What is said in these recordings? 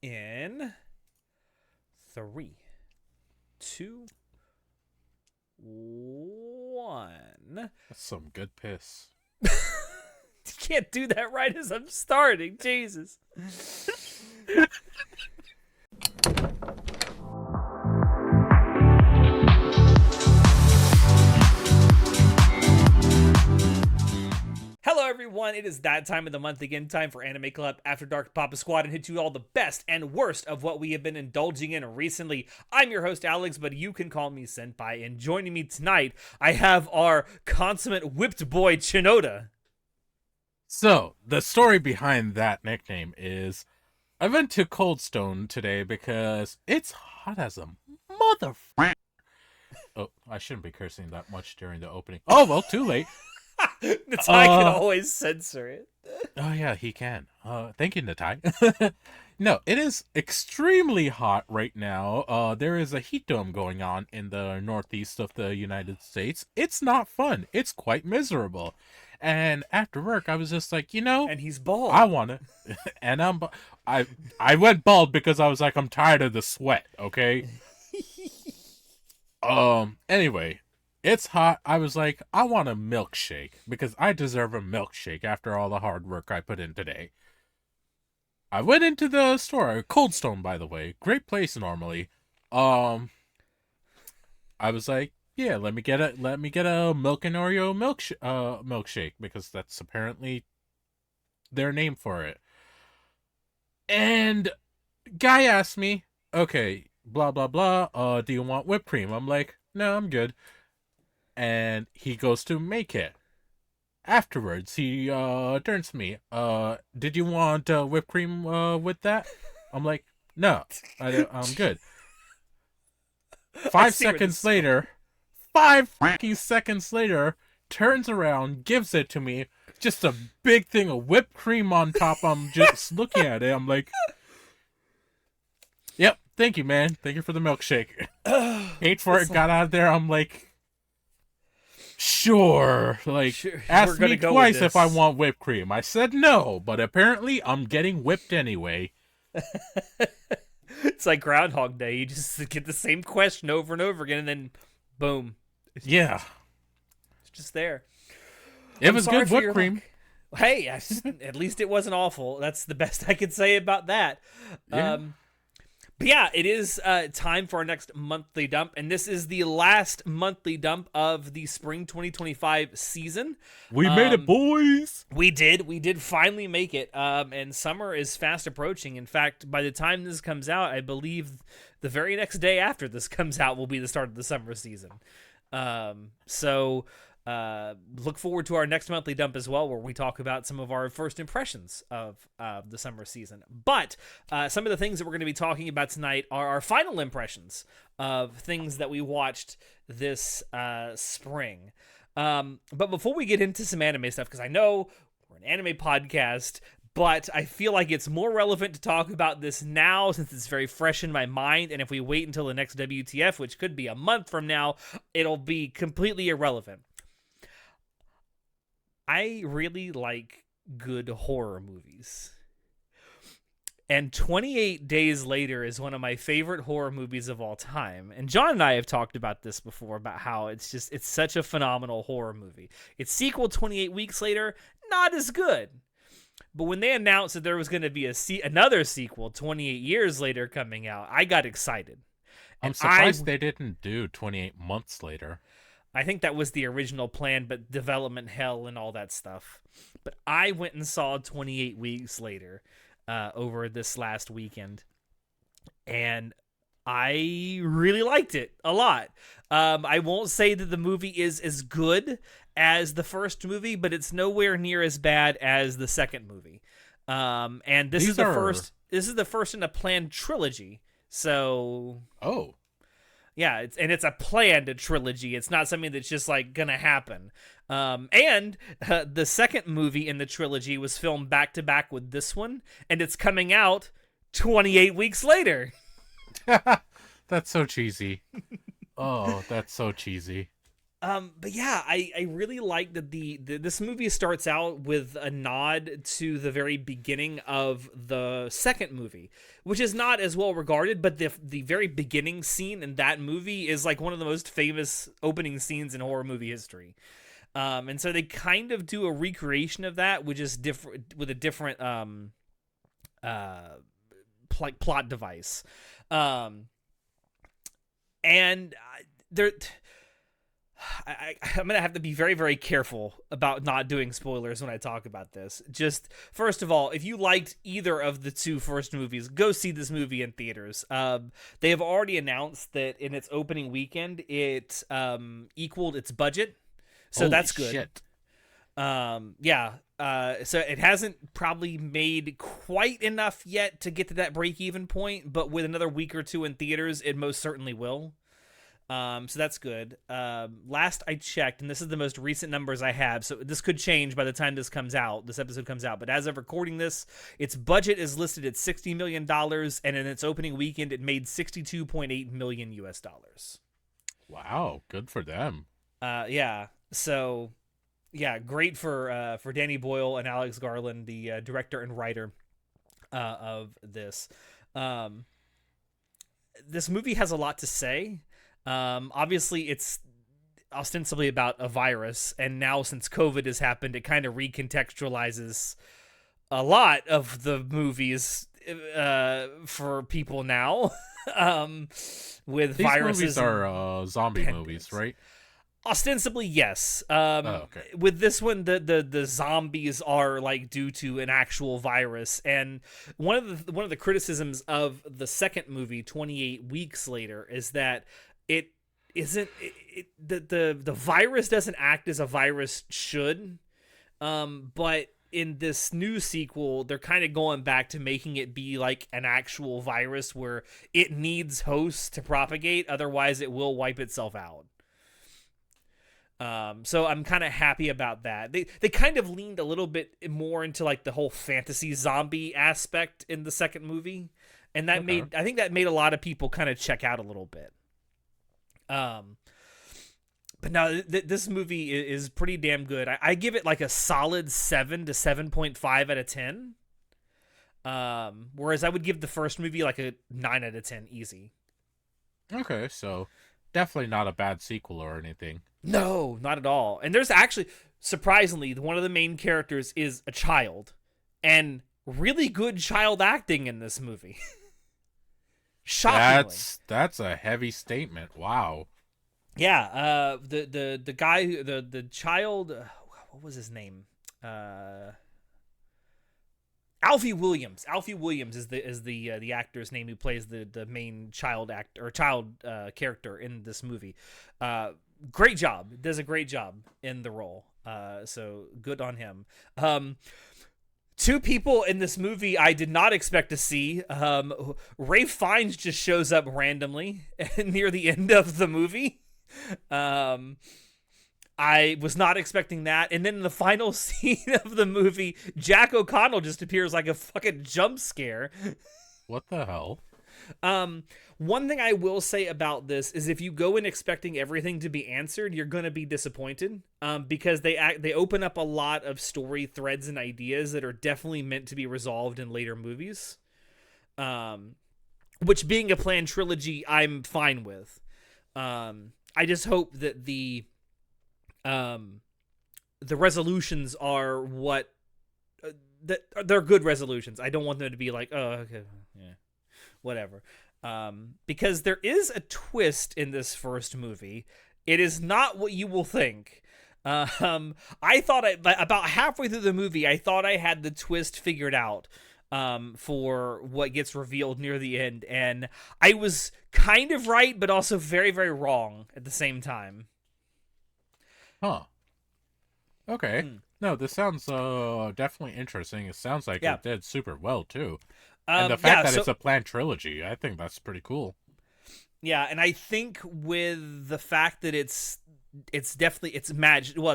in 3, 2, 1. That's some good piss. You can't do that right as I'm starting. Jesus. Hello, everyone. It is that time of the month again. Time for Anime Club After Dark Papa Squad and hit you all the best and worst of what we have been indulging in recently. I'm your host, Alex, but you can call me Senpai. And joining me tonight, I have our consummate whipped boy, Chinoda. So, the story behind that nickname is I went to Cold Stone today because it's hot as a motherfucker. Oh, I shouldn't be cursing that much during the opening. Oh, well, too late. Natai can always censor it. Oh, yeah, he can. Thank you, Natai. No, it is extremely hot right now. There is a heat dome going on in the northeast of the United States. It's not fun. It's quite miserable. And after work, I was just like, And he's bald. I want to. And I went bald because I was like, I'm tired of the sweat, okay? Anyway, it's hot. I was like, I want a milkshake because I deserve a milkshake after all the hard work I put in today. I went into the store, Cold Stone, by the way, great place normally. I was like, yeah, let me get a milk and Oreo milkshake because that's apparently their name for it. And guy asked me, okay, blah blah blah. Do you want whipped cream? I'm like, no, I'm good. And he goes to make it. Afterwards, he turns to me. Did you want whipped cream with that? I'm like, no, I'm good. 5 seconds later, 5 seconds later, turns around, gives it to me. Just a big thing of whipped cream on top. I'm just looking at it. I'm like, yep, thank you, man. Thank you for the milkshake. Paid for it, got out of there. I'm like, sure. Like, sure. Ask me twice if I want whipped cream. I said no, but apparently I'm getting whipped anyway. It's like Groundhog Day. You just get the same question over and over again, and then boom. It's just there. It was good whipped cream. Hey, at least it wasn't awful. That's the best I could say about that. Yeah. But yeah, it is time for our next monthly dump, and this is the last monthly dump of the spring 2025 season. We made it, boys! We did finally make it, and summer is fast approaching. In fact, by the time this comes out, I believe the very next day after this comes out will be the start of the summer season. So look forward to our next monthly dump as well, where we talk about some of our first impressions of the summer season. But some of the things that we're going to be talking about tonight are our final impressions of things that we watched this spring. But before we get into some anime stuff, because I know we're an anime podcast, but I feel like it's more relevant to talk about this now since it's very fresh in my mind. And if we wait until the next WTF, which could be a month from now, it'll be completely irrelevant. I really like good horror movies. And 28 Days Later is one of my favorite horror movies of all time. And John and I have talked about this before, about how it's such a phenomenal horror movie. Its sequel, 28 Weeks Later, not as good. But when they announced that there was going to be another sequel 28 years later coming out, I got excited. I'm surprised they didn't do 28 months later. I think that was the original plan, but development hell and all that stuff. But I went and saw 28 Weeks Later over this last weekend, and I really liked it a lot. I won't say that the movie is as good as the first movie, but it's nowhere near as bad as the second movie. And this is the first. This is the first in a planned trilogy. So. Oh. Yeah, it's a planned trilogy. It's not something that's just like gonna happen. And the second movie in the trilogy was filmed back to back with this one, and it's coming out 28 weeks later. That's so cheesy. Oh, that's so cheesy. But yeah, I really like that this movie starts out with a nod to the very beginning of the second movie, which is not as well regarded, but the very beginning scene in that movie is like one of the most famous opening scenes in horror movie history. And so they kind of do a recreation of that, which is different with a different uh plot device. And there I'm gonna have to be very, very careful about not doing spoilers when I talk about this. Just first of all, if you liked either of the two first movies, go see this movie in theaters. They have already announced that in its opening weekend, it equaled its budget, so Holy that's good. shit. Yeah. So it hasn't probably made quite enough yet to get to that break-even point, but with another week or two in theaters, it most certainly will. So that's good. Last I checked, and this is the most recent numbers I have, so this could change by the time this episode comes out, but as of recording this, its budget is listed at $60 million, and in its opening weekend, it made $62.8 million US dollars. Wow, good for them. Yeah. So, yeah, great for Danny Boyle and Alex Garland, the director and writer of this. This movie has a lot to say. Obviously, it's ostensibly about a virus, and now since COVID has happened, it kind of recontextualizes a lot of the movies for people now. With These viruses movies are zombie pandemics. movies, right? Ostensibly, yes. Okay. With this one, the zombies are like due to an actual virus, and one of the criticisms of the second movie, 28 Weeks Later, is that it isn't the virus doesn't act as a virus should, but in this new sequel, they're kind of going back to making it be like an actual virus where it needs hosts to propagate, otherwise it will wipe itself out. So I'm kind of happy about that. They kind of leaned a little bit more into like the whole fantasy zombie aspect in the second movie, and that I think that made a lot of people kind of check out a little bit. But no, this movie is pretty damn good. I give it like a solid 7 to 7.5 out of 10. Whereas I would give the first movie like a 9 out of 10 easy. Okay, so definitely not a bad sequel or anything. No, not at all. And there's actually, surprisingly, one of the main characters is a child, and really good child acting in this movie. Shockingly. That's a heavy statement. Wow. Yeah, the guy, the child, what was his name? Alfie Williams. Alfie Williams is the actor's name who plays the main child character in this movie. Great job. Does a great job in the role. So good on him. Two people in this movie I did not expect to see. Rafe Fiennes just shows up randomly near the end of the movie. I was not expecting that. And then in the final scene of the movie, Jack O'Connell just appears like a fucking jump scare. What the hell? One thing I will say about this is if you go in expecting everything to be answered, you're going to be disappointed, because they open up a lot of story threads and ideas that are definitely meant to be resolved in later movies. Which, being a planned trilogy, I'm fine with. I just hope that the resolutions are what that they're good resolutions. I don't want them to be like, oh, okay, yeah, whatever. Because there is a twist in this first movie. It is not what you will think. I thought about halfway through the movie, I thought I had the twist figured out for what gets revealed near the end, and I was kind of right, but also very, very wrong at the same time. Huh. Okay. No, this sounds definitely interesting. It sounds like it did super well, too. And the fact that it's a planned trilogy, I think that's pretty cool. Yeah, and I think with the fact that it's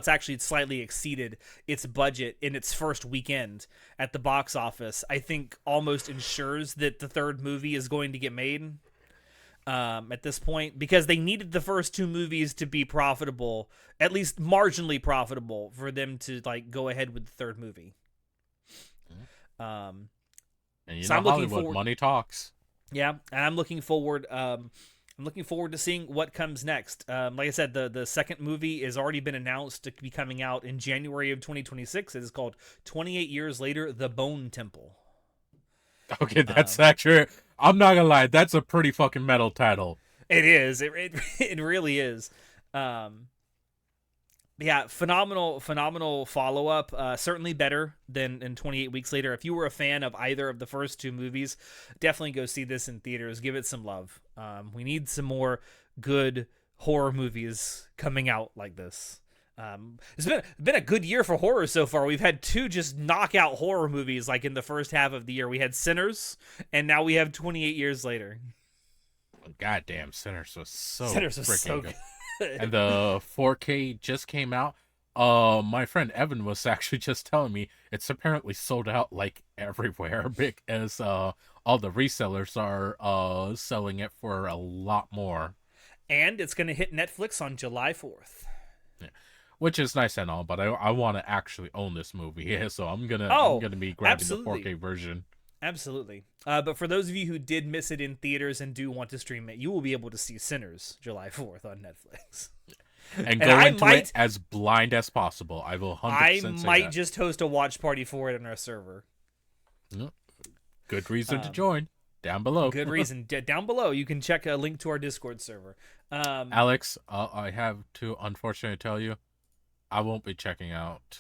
actually slightly exceeded its budget in its first weekend at the box office, I think almost ensures that the third movie is going to get made. at this point, because they needed the first two movies to be profitable, at least marginally profitable, for them to like go ahead with the third movie. And you So know I'm looking Hollywood, forward. money talks. Yeah, and I'm looking forward. I'm looking forward to seeing what comes next. Like I said, the second movie has already been announced to be coming out in January of 2026. It is called 28 Years Later: The Bone Temple. Okay, that's Um, actually. I'm not gonna lie, that's a pretty fucking metal title. it is. It really is. Um, yeah, phenomenal follow up. Certainly better than in 28 Weeks Later. If you were a fan of either of the first two movies, definitely go see this in theaters. Give it some love. We need some more good horror movies coming out like this. It's been a good year for horror so far. We've had two just knockout horror movies like in the first half of the year. We had Sinners, and now we have 28 Years Later. Goddamn, Sinners was so Sinners was freaking so good. good. And the 4K just came out. My friend Evan was actually just telling me it's apparently sold out like everywhere because all the resellers are selling it for a lot more. And it's going to hit Netflix on July 4th. Yeah. Which is nice and all, but I want to actually own this movie, yeah, so I'm gonna be grabbing absolutely. the 4K version. Absolutely. But for those of you who did miss it in theaters and do want to stream it, you will be able to see Sinners July 4th on Netflix. And go into it as blind as possible. I will 100% say I might that. just host a watch party for it on our server. Good reason to join. Down below. Good reason. Down below, you can check a link to our Discord server. Alex, I have to unfortunately tell you, I won't be checking out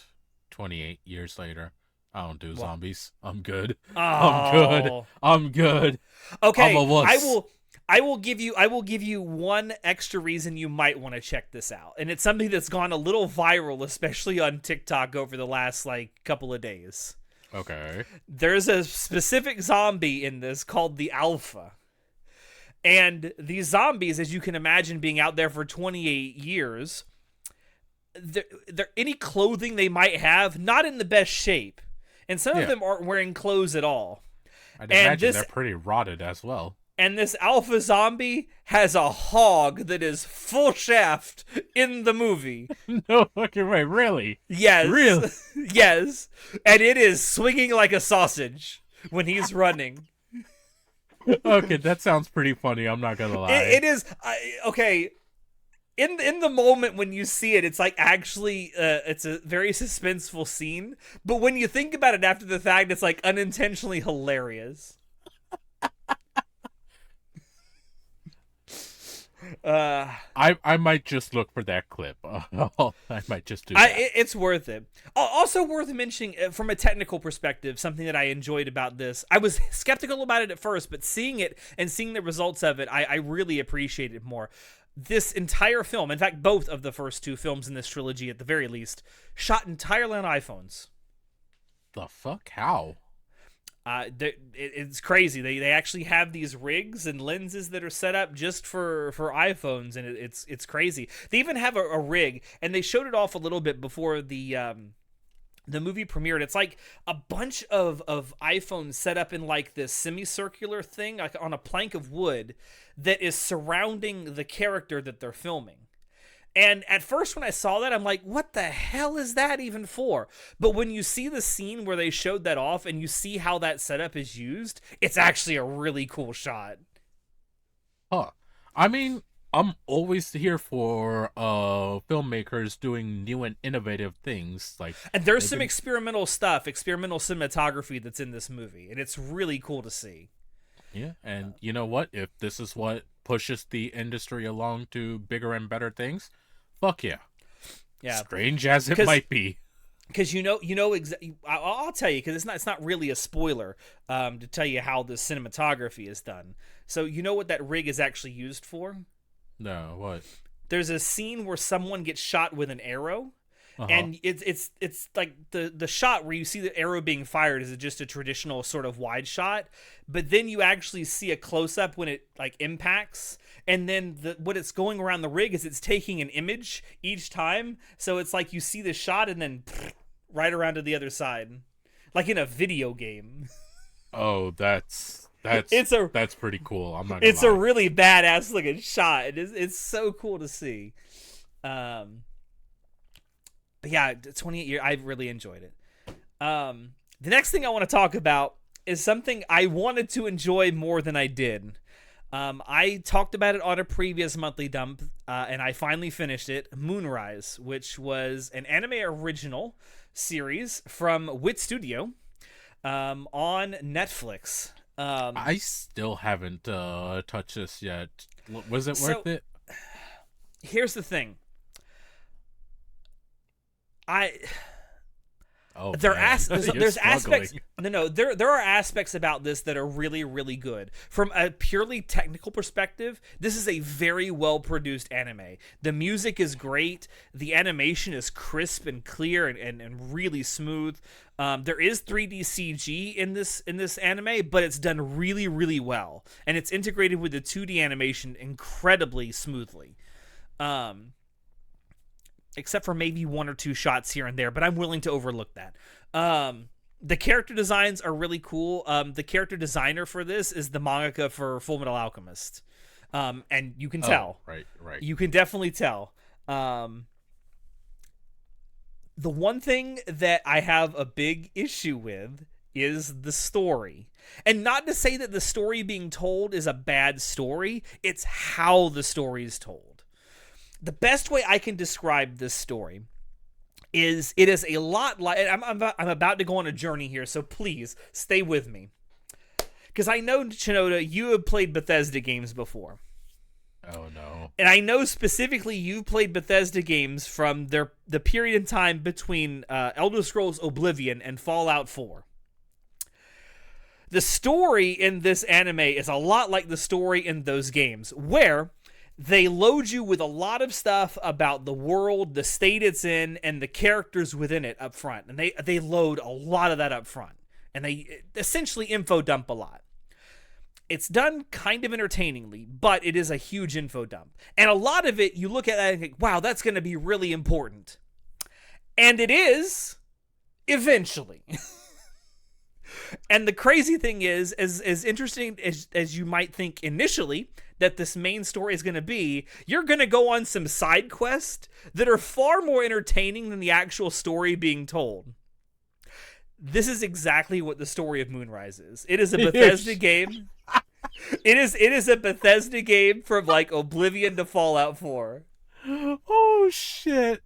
28 Years Later. I don't do zombies. I'm good. Oh. I'm good. Okay, I'm a wuss. I will give you one extra reason you might want to check this out. And it's something that's gone a little viral, especially on TikTok over the last like couple of days. Okay. There's a specific zombie in this called the Alpha. And these zombies, as you can imagine, being out there for 28 years, they're any clothing they might have, not in the best shape. And some of them aren't wearing clothes at all. I'd imagine they're pretty rotted as well. And this alpha zombie has a hog that is full shaft in the movie. No fucking way, really? Yes. Really? Yes. And it is swinging like a sausage when he's running. Okay, that sounds pretty funny, I'm not gonna lie. It is. Okay. In the moment when you see it, it's like actually it's a very suspenseful scene. But when you think about it after the fact, it's like unintentionally hilarious. I might just look for that clip. I might just do that. It's worth it. Also worth mentioning from a technical perspective, something that I enjoyed about this. I was skeptical about it at first, but seeing it and seeing the results of it, I really appreciate it more. This entire film, in fact, both of the first two films in this trilogy at the very least, shot entirely on iPhones. The fuck? How? It's crazy. They actually have these rigs and lenses that are set up just for iPhones, and it's crazy. They even have a rig, and they showed it off a little bit before the movie premiered. It's like a bunch of iPhones set up in like this semicircular thing, like on a plank of wood that is surrounding the character that they're filming. And at first when I saw that, I'm like, what the hell is that even for? But when you see the scene where they showed that off and you see how that setup is used, it's actually a really cool shot. Huh. I mean, I'm always here for filmmakers doing new and innovative things. And there's some experimental stuff, experimental cinematography that's in this movie, and it's really cool to see. Yeah, and you know what? If this is what pushes the industry along to bigger and better things, fuck yeah. Yeah. Strange as it might be. Because I'll tell you, because it's not really a spoiler to tell you how the cinematography is done. So you know what that rig is actually used for? No, what? There's a scene where someone gets shot with an arrow. And it's like the shot where you see the arrow being fired is just a traditional sort of wide shot, but then you actually see a close up when it like impacts, and then what it's going around the rig is it's taking an image each time, so it's like you see the shot and then right around to the other side, like in a video game. Oh, that's It's a that's pretty cool. I'm not gonna it's a lie. really badass looking shot. It's so cool to see. But yeah, 28 years. I really enjoyed it. The next thing I want to talk about is something I wanted to enjoy more than I did. I talked about it on a previous monthly dump, and I finally finished it. Moonrise, which was an anime original series from Wit Studio, on Netflix. I still haven't touched this yet. Was it worth it? Here's the thing. I Oh, there man. there's aspects there are aspects about this that are really, really good. From a purely technical perspective, this is a very well produced anime. The music is great, the animation is crisp and clear and really smooth. There is 3D CG in this anime, but it's done really, really well, and it's integrated with the 2D animation incredibly smoothly. Except for maybe one or two shots here and there, but I'm willing to overlook that. The character designs are really cool. The character designer for this is the mangaka for Full Metal Alchemist. And you can tell. Right. You can definitely tell. The one thing that I have a big issue with is the story. And not to say that the story being told is a bad story, it's how the story is told. The best way I can describe this story is it is a lot like... I'm about to go on a journey here, so please stay with me. Because I know, Shinoda, you have played Bethesda games before. Oh, no. And I know specifically you've played Bethesda games from the period in time between Elder Scrolls Oblivion and Fallout 4. The story in this anime is a lot like the story in those games, where they load you with a lot of stuff about the world, the state it's in, and the characters within it up front. And they load a lot of that up front. And they essentially info dump a lot. It's done kind of entertainingly, but it is a huge info dump. And a lot of it, you look at that and think, wow, that's going to be really important. And it is, eventually. And the crazy thing is, as interesting as you might think initially that this main story is going to be, you're going to go on some side quests that are far more entertaining than the actual story being told. This is exactly what the story of Moonrise is. It is a Bethesda game. It is a Bethesda game from like Oblivion to Fallout 4. Oh, shit.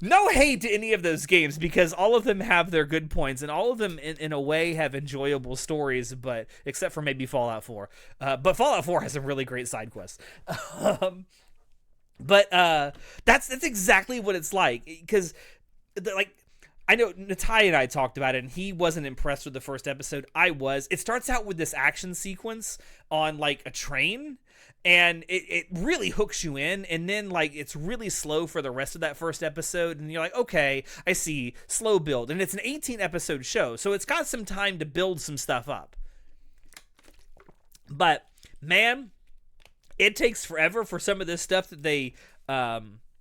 No hate to any of those games, because all of them have their good points, and all of them in a way have enjoyable stories, but except for maybe Fallout 4. But Fallout 4 has some really great side quests. But that's exactly what it's like, because like, I know Natai and I talked about it, and he wasn't impressed with the first episode. I was. It starts out with this action sequence on like a train, and it really hooks you in, and then like it's really slow for the rest of that first episode, and you're like, okay, I see, slow build. And it's an 18 episode show, so it's got some time to build some stuff up. But man, it takes forever for some of this stuff that they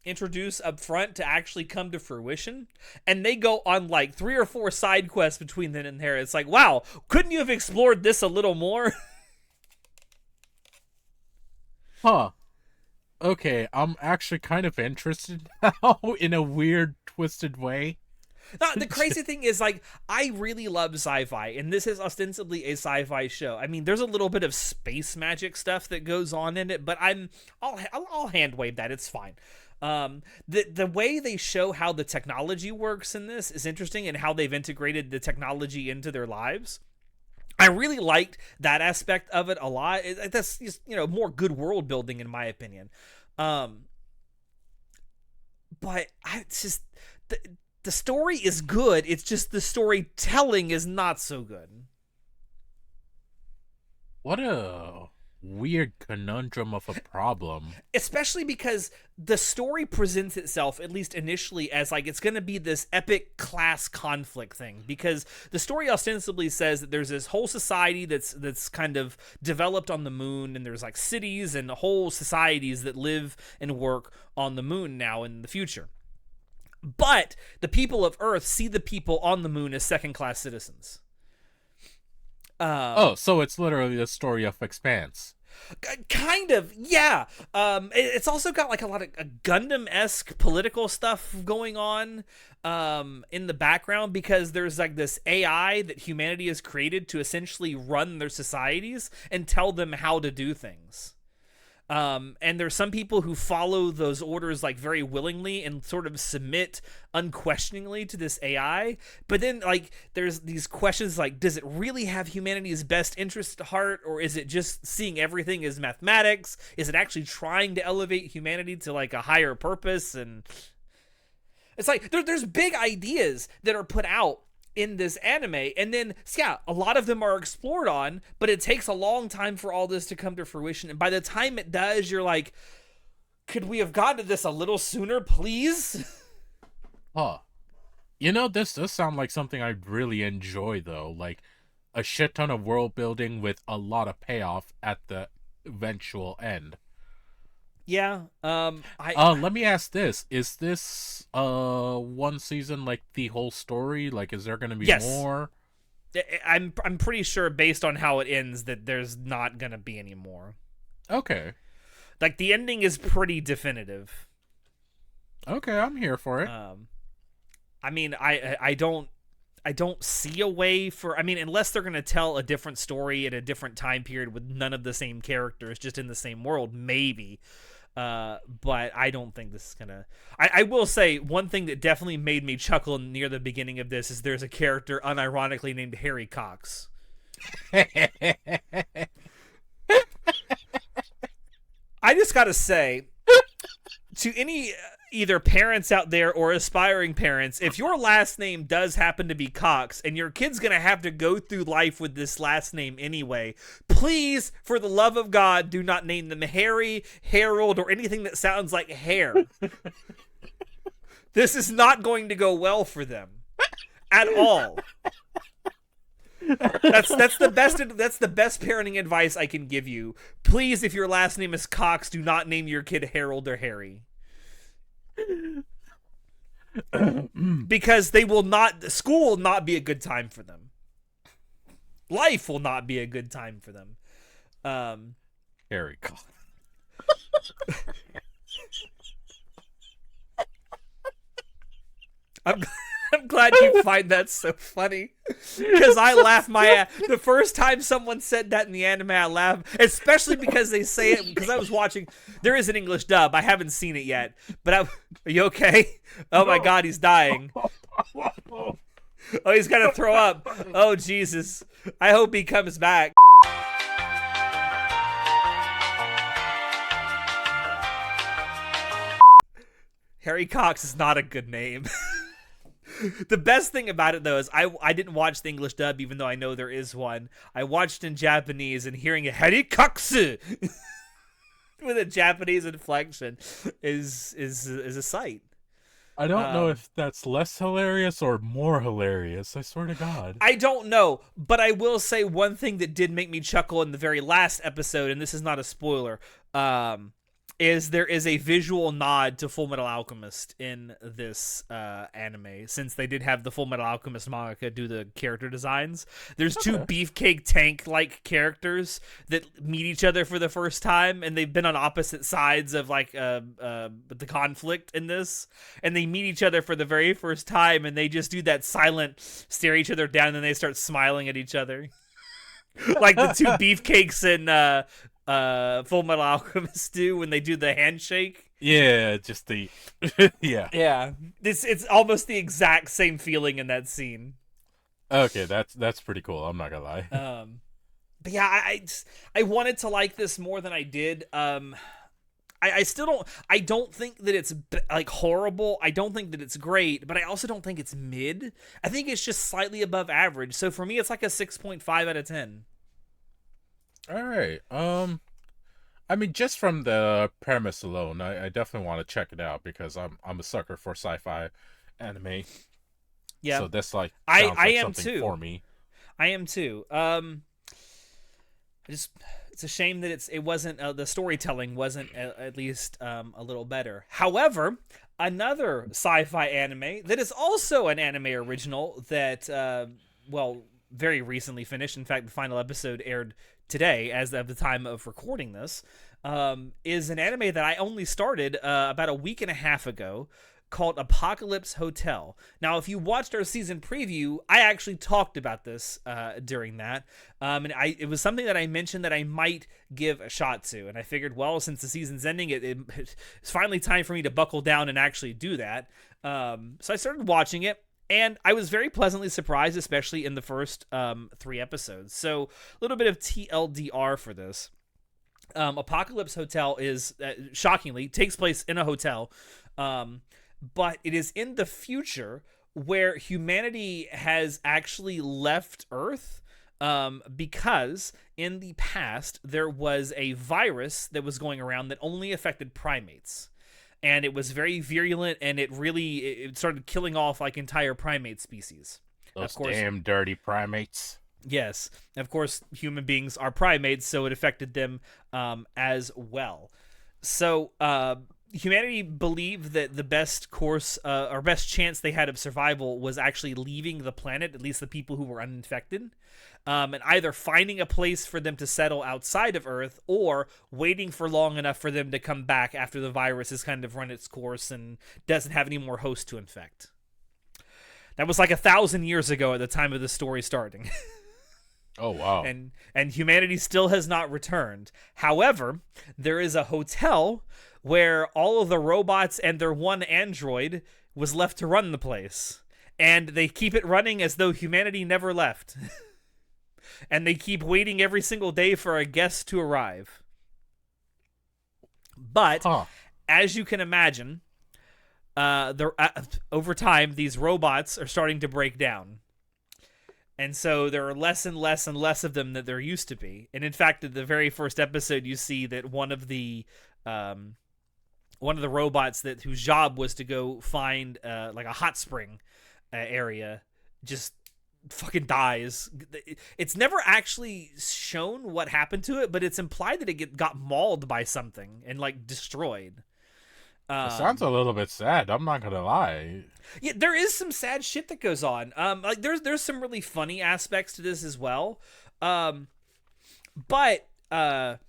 introduce up front to actually come to fruition, and they go on like 3 or 4 side quests between then and there. It's like, wow, couldn't you have explored this a little more? Huh. Okay, I'm actually kind of interested now in a weird, twisted way. No, the crazy thing is, like, I really love sci-fi, and this is ostensibly a sci-fi show. I mean, there's a little bit of space magic stuff that goes on in it, but I'll hand wave that. It's fine. The way they show how the technology works in this is interesting, and how they've integrated the technology into their lives. I really liked that aspect of it a lot. That's just, more good world building in my opinion. But it's just the story is good. It's just the storytelling is not so good. What a weird conundrum of a problem. Especially because the story presents itself, at least initially, as like it's going to be this epic class conflict thing, because the story ostensibly says that there's this whole society that's kind of developed on the moon, and there's like cities and whole societies that live and work on the moon now in the future. But the people of Earth see the people on the moon as second-class citizens. Oh, so it's literally the story of Expanse. Kind of, yeah. It's also got like a lot of Gundam-esque political stuff going on in the background, because there's like this AI that humanity has created to essentially run their societies and tell them how to do things. And there's some people who follow those orders like very willingly and sort of submit unquestioningly to this AI. But then like there's these questions like, does it really have humanity's best interest at heart, or is it just seeing everything as mathematics? Is it actually trying to elevate humanity to like a higher purpose? And it's like there's big ideas that are put out in this anime, and then yeah, a lot of them are explored on, but it takes a long time for all this to come to fruition. And by the time it does, you're like, could we have gotten to this a little sooner, please? Huh. This does sound like something I'd really enjoy, though. Like, a shit ton of world building with a lot of payoff at the eventual end. Yeah. Let me ask this. Is this one season like the whole story? Like, is there gonna be Yes. more? I'm pretty sure based on how it ends that there's not gonna be any more. Okay. Like the ending is pretty definitive. Okay, I'm here for it. I mean, I don't see a way for, I mean, unless they're going to tell a different story at a different time period with none of the same characters just in the same world, maybe. But I don't think this is gonna. I will say one thing that definitely made me chuckle near the beginning of this is there's a character unironically named Harry Cox. I just gotta say, to any either parents out there or aspiring parents, if your last name does happen to be Cox and your kid's gonna have to go through life with this last name anyway, please, for the love of God, do not name them Harry, Harold, or anything that sounds like hair. This is not going to go well for them at all. That's the best parenting advice I can give you. Please, if your last name is Cox, do not name your kid Harold or Harry. Because school will not be a good time for them. Life will not be a good time for them. Harry Cox. I'm glad you find that so funny, because I laugh my ass. The first time someone said that in the anime, I laughed, especially because they say it, because I was watching, there is an English dub, I haven't seen it yet, but are you okay? Oh my God, he's dying. Oh, he's gonna throw up. Oh Jesus, I hope he comes back. Harry Cox is not a good name. The best thing about it, though, is I didn't watch the English dub, even though I know there is one. I watched in Japanese, and hearing a Harry Cox with a Japanese inflection is a sight. I don't know if that's less hilarious or more hilarious. I swear to God. I don't know, but I will say one thing that did make me chuckle in the very last episode, and this is not a spoiler, is there is a visual nod to Full Metal Alchemist in this anime, since they did have the Full Metal Alchemist manga do the character designs. There's two beefcake tank-like characters that meet each other for the first time, and they've been on opposite sides of like the conflict in this, and they meet each other for the very first time, and they just do that silent stare each other down, and then they start smiling at each other. Like the two beefcakes in Full Metal Alchemist do when they do the handshake. Yeah, just the yeah. It's almost the exact same feeling in that scene. Okay, that's pretty cool. I'm not gonna lie. But yeah, I wanted to like this more than I did. I still don't think that it's like horrible. I don't think that it's great, but I also don't think it's mid. I think it's just slightly above average. So for me, it's like a 6.5 out of 10. All right. I mean, just from the premise alone, I definitely want to check it out, because I'm a sucker for sci-fi anime. Yeah. So that's like I like am something too. for me. I am too. It's a shame that it wasn't the storytelling wasn't at least a little better. However, another sci-fi anime that is also an anime original that very recently finished. In fact, the final episode aired today, as of the time of recording this. Is an anime that I only started about a week and a half ago, called Apocalypse Hotel. Now, if you watched our season preview, I actually talked about this during that, and it was something that I mentioned that I might give a shot to, and I figured, well, since the season's ending, it's finally time for me to buckle down and actually do that. So I started watching it, and I was very pleasantly surprised, especially in the first 3 episodes. So a little bit of TLDR for this. Apocalypse Hotel is, shockingly, takes place in a hotel, but it is in the future where humanity has actually left Earth, because in the past there was a virus that was going around that only affected primates. And it was very virulent, and it started killing off like entire primate species. Those of course, damn dirty primates. Yes. Of course, human beings are primates, so it affected them as well. So humanity believed that the best course or best chance they had of survival was actually leaving the planet, at least the people who were uninfected, and either finding a place for them to settle outside of Earth or waiting for long enough for them to come back after the virus has kind of run its course and doesn't have any more hosts to infect. That was like 1,000 years ago at the time of the story starting. Oh, wow. And humanity still has not returned. However, there is a hotel where all of the robots and their one android was left to run the place. And they keep it running as though humanity never left. And they keep waiting every single day for a guest to arrive. But, as you can imagine, over time, these robots are starting to break down. And so there are less and less and less of them that there used to be. And in fact, in the very first episode, you see that one of the robots whose job was to go find like a hot spring area just fucking dies. It's never actually shown what happened to it, but it's implied that it got mauled by something and like destroyed. It sounds a little bit sad. I'm not gonna lie. Yeah, there is some sad shit that goes on. Like there's some really funny aspects to this as well. But one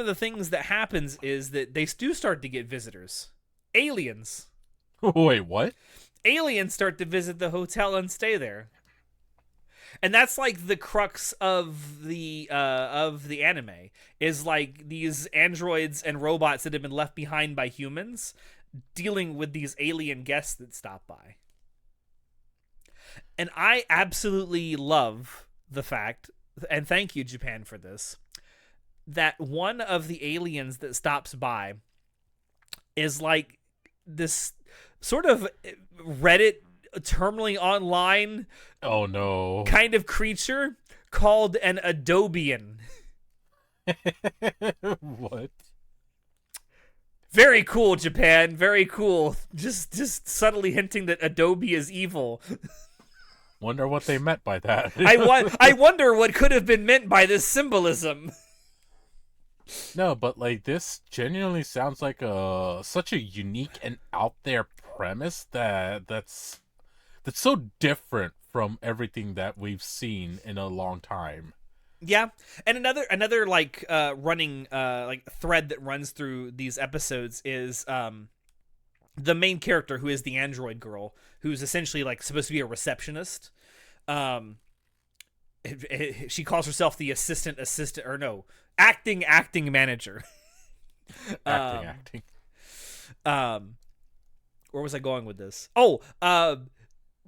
of the things that happens is that they do start to get visitors. Aliens. Wait, what? Aliens start to visit the hotel and stay there. And that's like the crux of the anime, is like these androids and robots that have been left behind by humans dealing with these alien guests that stop by. And I absolutely love the fact, and thank you, Japan, for this, that one of the aliens that stops by is like this sort of Reddit terminally online kind of creature called an Adobian. What? Very cool, Japan. Very cool. Just subtly hinting that Adobe is evil. Wonder what they meant by that. I wonder what could have been meant by this symbolism. No, but like this genuinely sounds like such a unique and out there premise that's so different from everything that we've seen in a long time. Yeah, and another like running like thread that runs through these episodes is the main character, who is the android girl, who's essentially like supposed to be a receptionist. She calls herself the assistant or no, acting manager. Acting. Where was I going with this?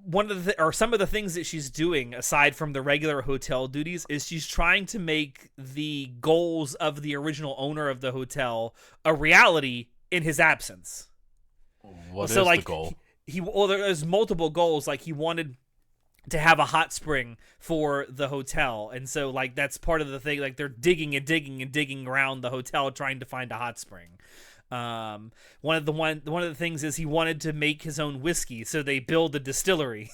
One of some of the things that she's doing aside from the regular hotel duties is she's trying to make the goals of the original owner of the hotel a reality in his absence. What is the goal? There's multiple goals. Like he wanted to have a hot spring for the hotel, and so like that's part of the thing. Like they're digging and digging and digging around the hotel trying to find a hot spring. One of the things is he wanted to make his own whiskey, so they build a distillery.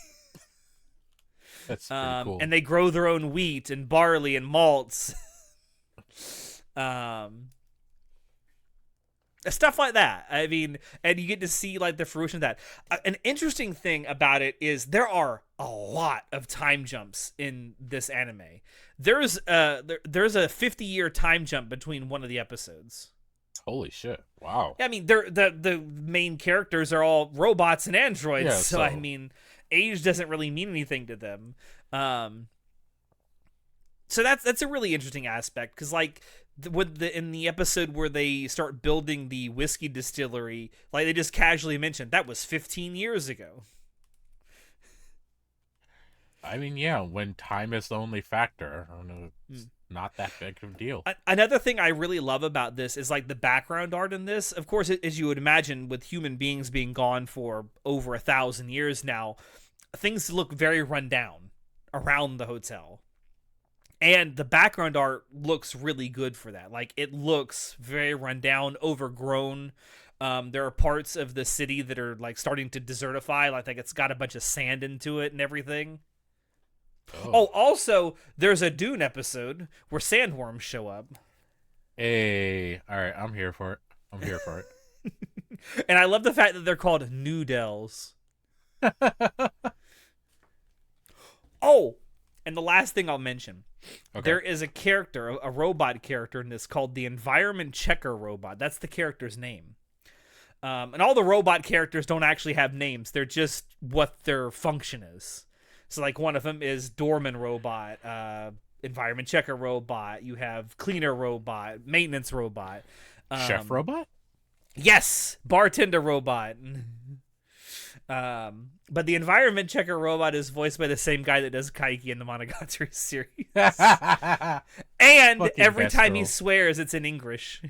That's pretty cool. And they grow their own wheat and barley and malts. Stuff like that. I mean, and you get to see like the fruition of that. An interesting thing about it is there are a lot of time jumps in this anime. There's a 50-year time jump between one of the episodes. Holy shit! Wow. Yeah, I mean, the main characters are all robots and androids, Yeah, so I mean, age doesn't really mean anything to them. So that's a really interesting aspect because like in the episode where they start building the whiskey distillery, like they just casually mentioned that was 15 years ago. I mean, yeah, when time is the only factor, I don't know, it's not that big of a deal. Another thing I really love about this is like the background art in this. Of course, as you would imagine, with human beings being gone for over 1,000 years now, things look very run down around the hotel. And the background art looks really good for that. Like, it looks very run down, overgrown. There are parts of the city that are, like, starting to desertify. Like it's got a bunch of sand into it and everything. Oh, also, there's a Dune episode where sandworms show up. Hey, all right, I'm here for it. And I love the fact that they're called noodles. Oh, and the last thing I'll mention. Okay. There is a character, a robot character in this called the Environment Checker Robot. That's the character's name. And all the robot characters don't actually have names. They're just what their function is. So, like, one of them is Doorman Robot, Environment Checker Robot. You have Cleaner Robot, Maintenance Robot. Chef Robot? Yes! Bartender Robot. But the Environment Checker Robot is voiced by the same guy that does Kaiki in the Monogatari series. And fucking every time he swears, it's in English.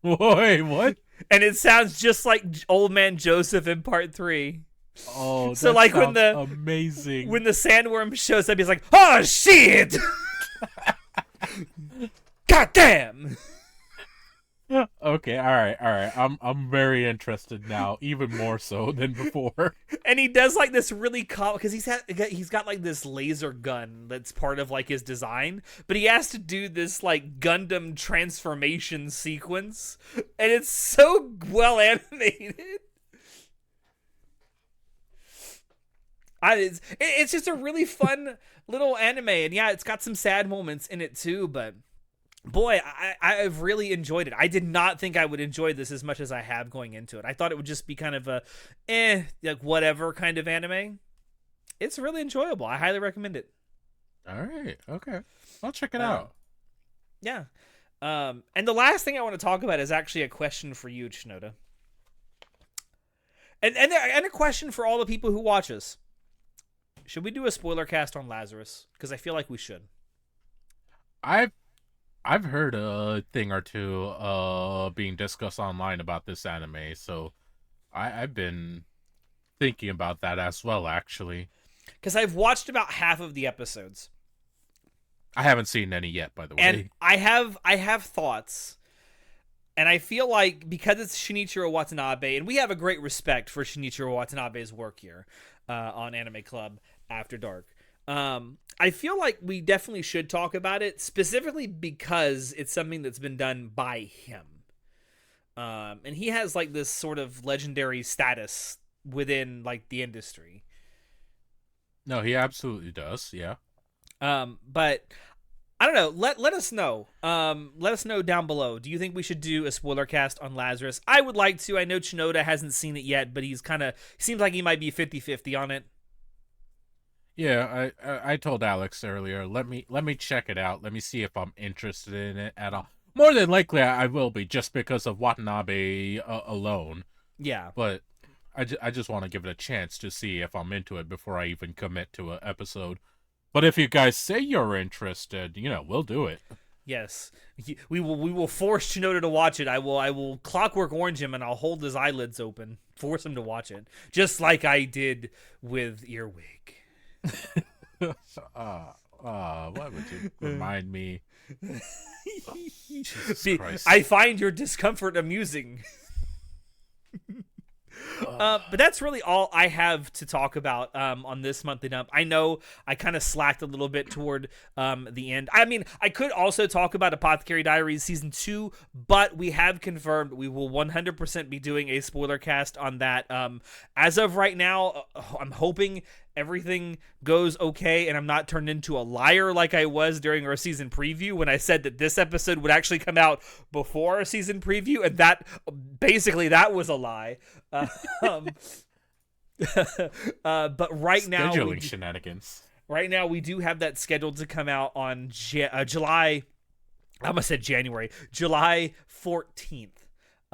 Wait, what? And it sounds just like Old Man Joseph in Part 3. Oh, so like when the amazing when the sandworm shows up, he's like, "Oh shit! God damn!" Okay, all right. I'm very interested now, even more so than before. And he does like this really because he's got like this laser gun that's part of like his design, but he has to do this like Gundam transformation sequence, and it's so well animated. It's just a really fun little anime, and yeah, it's got some sad moments in it too, but boy, I've really enjoyed it. I did not think I would enjoy this as much as I have going into it. I thought it would just be kind of a like whatever kind of anime. It's really enjoyable. I highly recommend it. All right, okay, I'll check it out. Yeah, and the last thing I want to talk about is actually a question for you, Shinoda, and a question for all the people who watch us. Should we do a spoiler cast on Lazarus? Because I feel like we should. I've heard a thing or two being discussed online about this anime, so I've been thinking about that as well, actually. Because I've watched about half of the episodes. I haven't seen any yet, by the way. And I have thoughts. And I feel like because it's Shinichiro Watanabe, and we have a great respect for Shinichiro Watanabe's work here on Anime Club After Dark. I feel like we definitely should talk about it, specifically because it's something that's been done by him. And he has like this sort of legendary status within like the industry. No, he absolutely does, yeah. But I don't know. Let us know. Let us know down below. Do you think we should do a spoiler cast on Lazarus? I would like to. I know Shinoda hasn't seen it yet, but seems like he might be 50-50 on it. Yeah, I told Alex earlier, let me check it out. Let me see if I'm interested in it at all. More than likely, I will be, just because of Watanabe alone. Yeah. But I just want to give it a chance to see if I'm into it before I even commit to an episode. But if you guys say you're interested, we'll do it. Yes, we will force Shinoda to watch it. I will Clockwork Orange him, and I'll hold his eyelids open, force him to watch it, just like I did with Earwig. Why would you remind me? Jesus Christ. I find your discomfort amusing. But that's really all I have to talk about on this monthly dump. I know I kind of slacked a little bit toward the end. I mean, I could also talk about Apothecary Diaries Season 2, but we have confirmed we will 100% be doing a spoiler cast on that. As of right now, I'm hoping everything goes okay and I'm not turned into a liar like I was during our season preview when I said that this episode would actually come out before our season preview, and that was a lie. But right now, scheduling shenanigans. Right now, we do have that scheduled to come out on July. I almost said January, July 14th.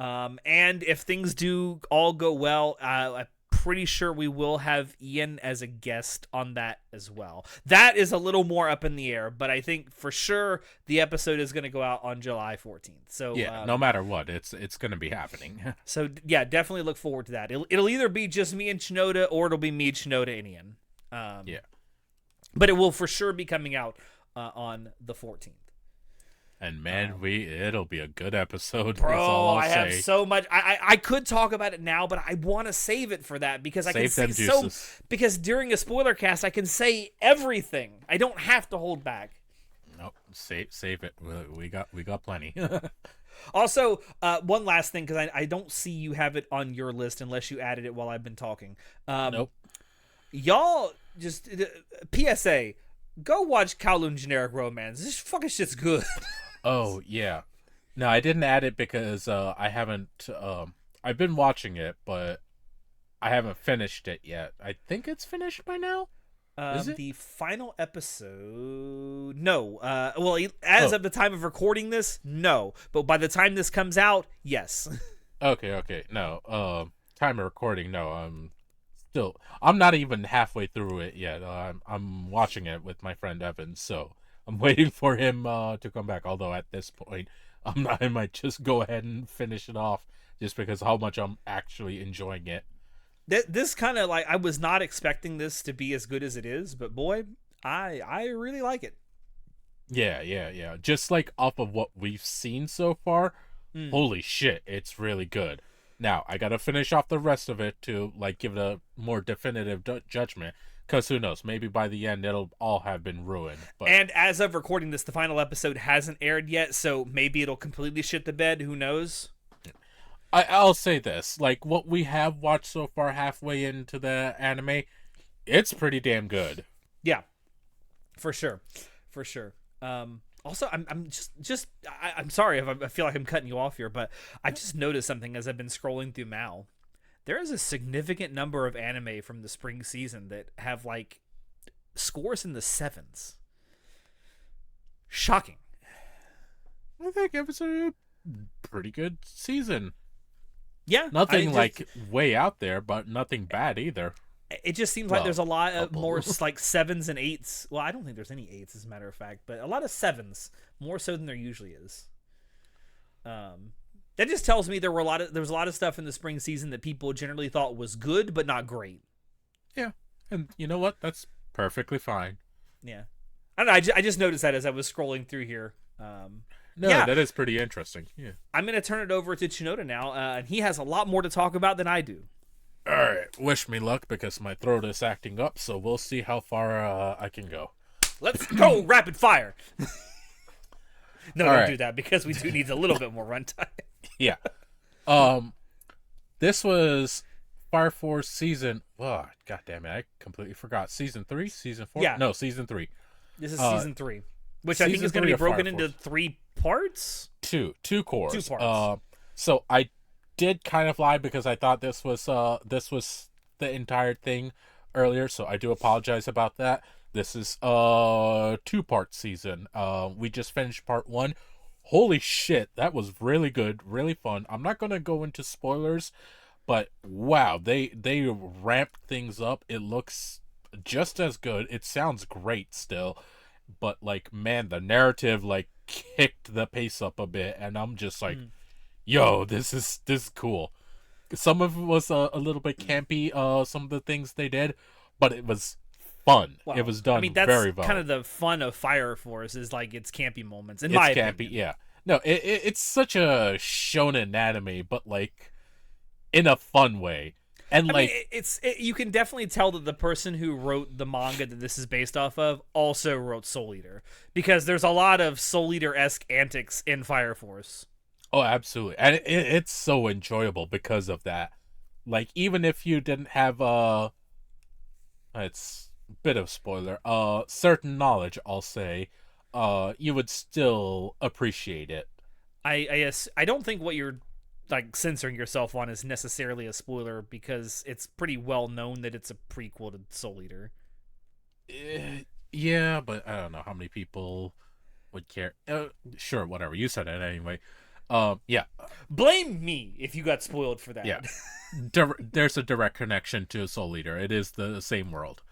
And if things do all go well, I'm pretty sure we will have Ian as a guest on that as well. That is a little more up in the air, but I think for sure the episode is going to go out on July 14th. So yeah, no matter what, it's going to be happening. So yeah, definitely look forward to that. It'll either be just me and Shinoda, or it'll be me, Shinoda, and Ian. Yeah, but it will for sure be coming out on the 14th. And man, it'll be a good episode. Bro, that's all I'll I say. have so much. I could talk about it now, but I want to save it for that because I can say because during a spoiler cast I can say everything. I don't have to hold back. Nope, save it. We got plenty. Also, one last thing, because I don't see you have it on your list unless you added it while I've been talking. Nope. Y'all just PSA. Go watch Kowloon Generic Romance. This fucking shit's good. Oh, yeah. No, I didn't add it because I haven't... I've been watching it, but I haven't finished it yet. I think it's finished by now? Is it? The final episode... No. Well, as of the time of recording this, no. But by the time this comes out, yes. Okay. No. Time of recording, no. I'm not even halfway through it yet. I'm watching it with my friend Evan, so I'm waiting for him to come back. Although at this point, I might just go ahead and finish it off, just because how much I'm actually enjoying it. This kind of I was not expecting this to be as good as it is, but boy, I really like it. Yeah. Just off of what we've seen so far, holy shit, it's really good. Now, I gotta finish off the rest of it to, give it a more definitive judgment, because who knows, maybe by the end it'll all have been ruined. But... And as of recording this, the final episode hasn't aired yet, so maybe it'll completely shit the bed, who knows? I'll say this, what we have watched so far halfway into the anime, it's pretty damn good. Yeah, for sure. Also, I'm I'm sorry if I feel like I'm cutting you off here, but I just noticed something as I've been scrolling through Mal. There is a significant number of anime from the spring season that have scores in the 7s. Shocking. I think it was a pretty good season. Yeah, nothing way out there, but nothing bad either. It just seems like there's a lot of more 7s and 8s. Well, I don't think there's any 8s as a matter of fact, but a lot of 7s, more so than there usually is. That just tells me there was a lot of stuff in the spring season that people generally thought was good but not great. Yeah, and you know what? That's perfectly fine. Yeah, I don't know. I just noticed that as I was scrolling through here. That is pretty interesting. Yeah, I'm gonna turn it over to Chinoda now, and he has a lot more to talk about than I do. All right, wish me luck because my throat is acting up, so we'll see how far I can go. Let's go rapid fire. No, don't right. do that because we do need a little bit more runtime. Yeah. This was Fire Force season. Oh, God damn it! I completely forgot. Season 3, season 4. Yeah. No, season 3. This is season 3, which I think is going to be broken into 3 parts. Two cores. 2 parts. So I did kind of lie because I thought this was the entire thing earlier, so I do apologize about that. This is a 2-part season. We just finished part 1. Holy shit, that was really good, really fun. I'm not gonna go into spoilers, but wow, they ramped things up. It looks just as good. It sounds great still, but man, the narrative kicked the pace up a bit, and I'm just yo, this is cool. Some of it was a little bit campy, some of the things they did, but it was fun. Well, it was done very well. That's kind of the fun of Fire Force is its campy moments. It's campy, yeah. No, it's such a shonen anime, but in a fun way. And I mean, like, you can definitely tell that the person who wrote the manga that this is based off of also wrote Soul Eater, because there's a lot of Soul Eater-esque antics in Fire Force. oh, absolutely, and it's so enjoyable because of that. Like, even if you didn't have it's a bit of spoiler, certain knowledge, I'll say, you would still appreciate it. I don't think what you're like censoring yourself on is necessarily a spoiler, because it's pretty well known that it's a prequel to Soul Eater. Yeah, but I don't know how many people would care. Sure, whatever. You said it anyway. Yeah, Blame me if you got spoiled for that. yeah. There's a direct connection to Soul Eater. It is the same world.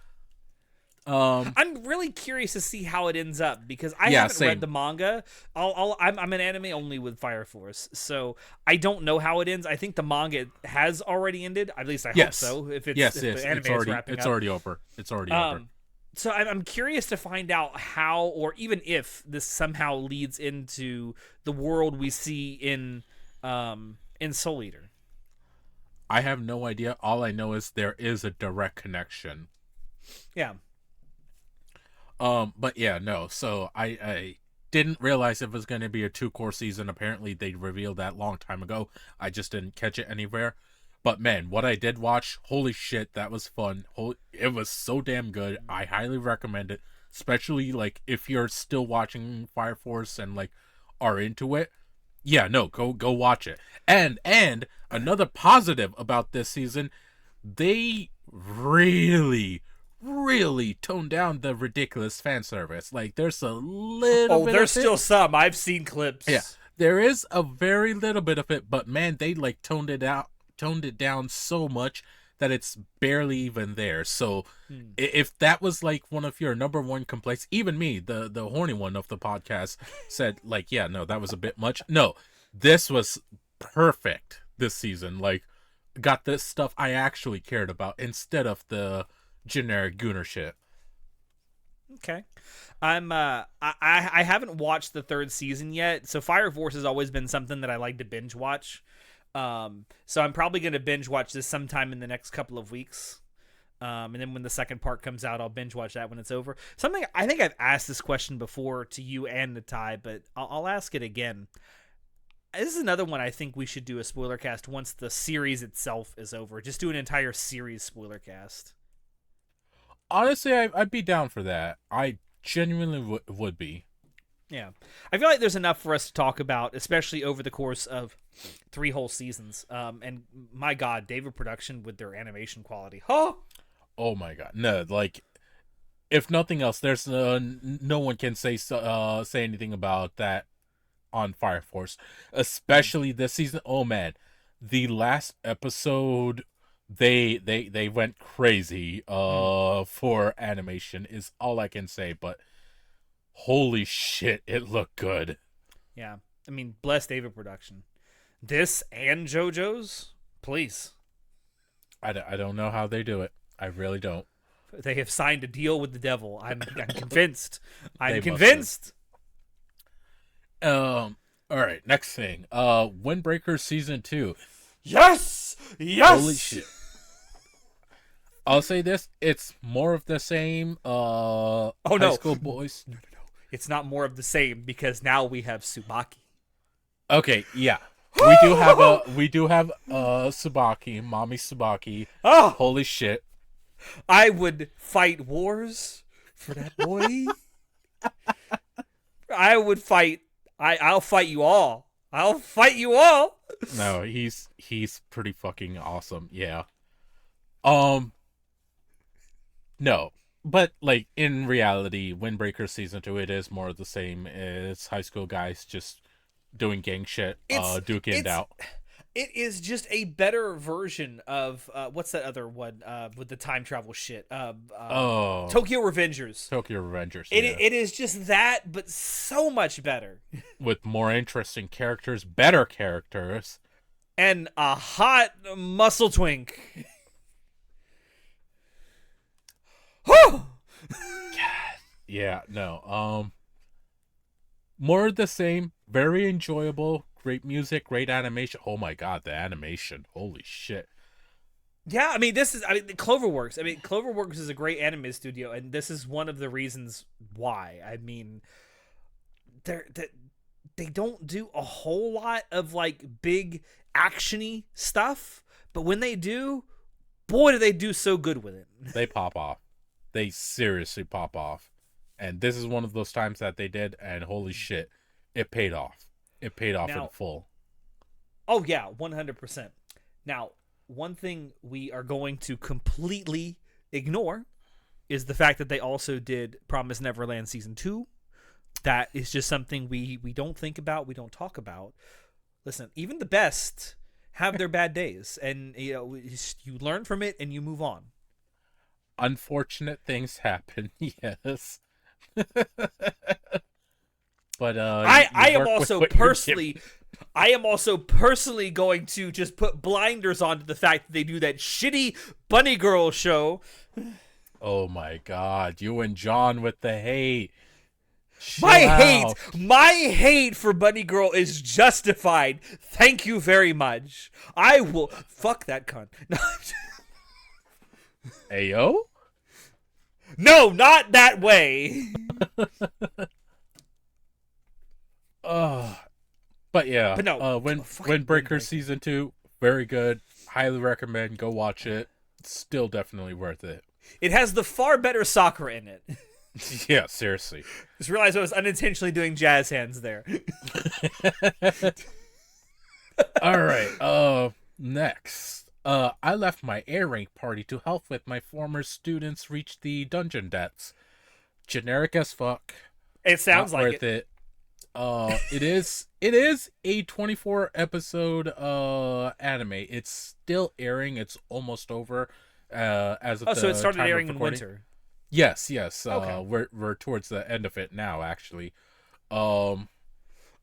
I'm really curious to see how it ends up, because I Yeah, haven't same. read the manga. I'm an anime only with Fire Force, so I don't know how it ends. I think the manga has already ended. At least I hope Yes. so. If it's Yes, if yes. the anime It's already is wrapping it's up. already over. It's already over. So I'm curious to find out how, or even if this somehow leads into the world we see in Soul Eater. I have no idea. All I know is there is a direct connection. Yeah. But yeah, no. So I didn't realize it was going to be a 2 core season. Apparently, they revealed that long time ago. I just didn't catch it anywhere. But man, what I did watch, holy shit, that was fun. It was so damn good. I highly recommend it, especially like if you're still watching Fire Force and like are into it. Yeah, no, go watch it. And another positive about this season, they really toned down the ridiculous fan service. Like, there's a little Oh, bit there's of still it. some. I've seen clips. Yeah, there is a very little bit of it, but man, they like toned it down so much that it's barely even there. So if that was like one of your number one complaints, even me, the horny one of the podcast, said like, yeah, no, that was a bit much. No, this was perfect this season. Like, got this stuff I actually cared about instead of the generic gooner shit. Okay. I haven't watched the third season yet, so Fire Force has always been something that I like to binge watch. So I'm probably going to binge watch this sometime in the next couple of weeks. And then when the second part comes out, I'll binge watch that when it's over. Something I think I've asked this question before to you and Natai, but I'll ask it again. This is another one I think we should do a spoiler cast once the series itself is over. Just do an entire series spoiler cast. Honestly, I'd be down for that. I genuinely would be. Yeah. I feel like there's enough for us to talk about, especially over the course of 3 whole seasons. And my God, David Production with their animation quality. Oh! Oh my god. No, like, if nothing else, there's no one can say anything about that on Fire Force, especially this season. Oh man, the last episode, they went crazy for animation is all I can say, but holy shit, it looked good. Yeah. I mean, bless David Production. This and JoJo's, please. I don't know how they do it. I really don't. They have signed a deal with the devil. I'm convinced. I'm They convinced. All right, next thing. Windbreaker season 2. Yes! Yes! Holy shit. I'll say this, it's more of the same high school boys. No. It's not more of the same, because now we have Tsubaki. Okay, yeah. We do have Tsubaki, Mommy Tsubaki. Oh! Holy shit. I would fight wars for that boy. I would fight. I'll fight you all. I'll fight you all. No, he's pretty fucking awesome. Yeah. No. But like in reality, Windbreaker season 2, it is more of the same. It's high school guys just doing gang shit, duking it out. It is just a better version of what's that other one with the time travel shit? Tokyo Revengers. Tokyo Revengers. It is just that, but so much better. With more interesting characters, better characters, and a hot muscle twink. God. Yeah, no. More of the same, very enjoyable, great music, great animation. Oh my god, the animation. Holy shit. Yeah, I mean, Cloverworks. I mean, Cloverworks is a great anime studio, and this is one of the reasons why. I mean, they they don't do a whole lot of like big actiony stuff, but when they do, boy, do they do so good with it. They pop off. They seriously pop off. And this is one of those times that they did, and holy shit, it paid off. It paid off in Now, full. oh yeah, 100%. Now, one thing we are going to completely ignore is the fact that they also did Promise Neverland season 2. That is just something we don't think about, we don't talk about. Listen, even the best have their bad days, and you learn from it and you move on. Unfortunate things happen, yes. But I you am work with also what you're personally I am also personally going to just put blinders on to the fact that they do that shitty Bunny Girl show. Oh my god, you and John with the hate. Chill My out. hate for Bunny Girl is justified. Thank you very much. I will fuck that cunt. Ayo? No, not that way. But yeah, But no, fucking Windbreaker season 2, very good. Highly recommend. Go watch it. Still definitely worth it. It has the far better soccer in it. Yeah, seriously. Just realized I was unintentionally doing jazz hands there. All right. Next. I left my A rank party to help with my former students reach the dungeon depths. Generic as fuck. It sounds Not like worth it. It is a 24 episode anime. It's still airing. It's almost over. As of so it the started time of airing in recording. winter. Yes. Okay. We're towards the end of it now, actually. Oh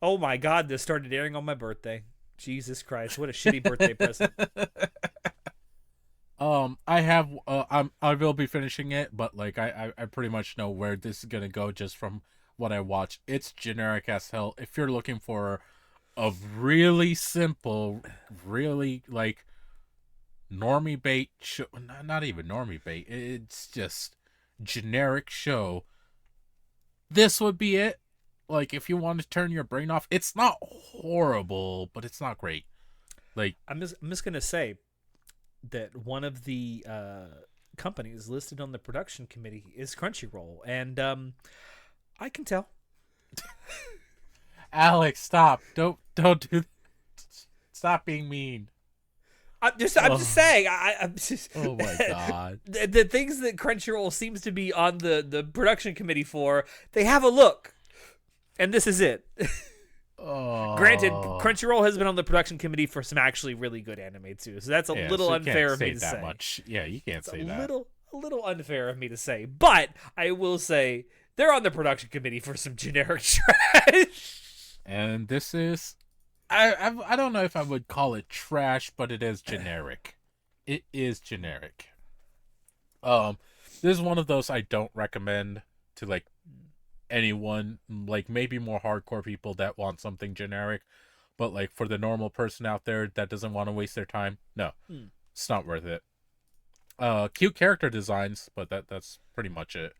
my god, this started airing on my birthday. Jesus Christ, what a shitty birthday present. I will be finishing it, but like I pretty much know where this is gonna go just from what I watch. It's generic as hell. If you're looking for a really simple, really like normie bait show, not even normie bait, it's just generic show, this would be it. Like, if you want to turn your brain off, it's not horrible, but it's not great. Like, I'm just gonna say that one of the companies listed on the production committee is Crunchyroll, and I can tell. Alex, stop! Don't do. Stop being mean. I'm just saying. I'm just. Oh my god. The things that Crunchyroll seems to be on the production committee for, they have a look, and this is it. Oh. Granted, Crunchyroll has been on the production committee for some actually really good anime too, so that's a little so unfair of me to that say. Much. Yeah, you can't say that. A little unfair of me to say, but I will say they're on the production committee for some generic trash. And this is, I don't know if I would call it trash, but it is generic. It is generic. This is one of those I don't recommend to like anyone, like maybe more hardcore people that want something generic, but like for the normal person out there that doesn't want to waste their time, no, it's not worth it. Cute character designs, but that's pretty much it.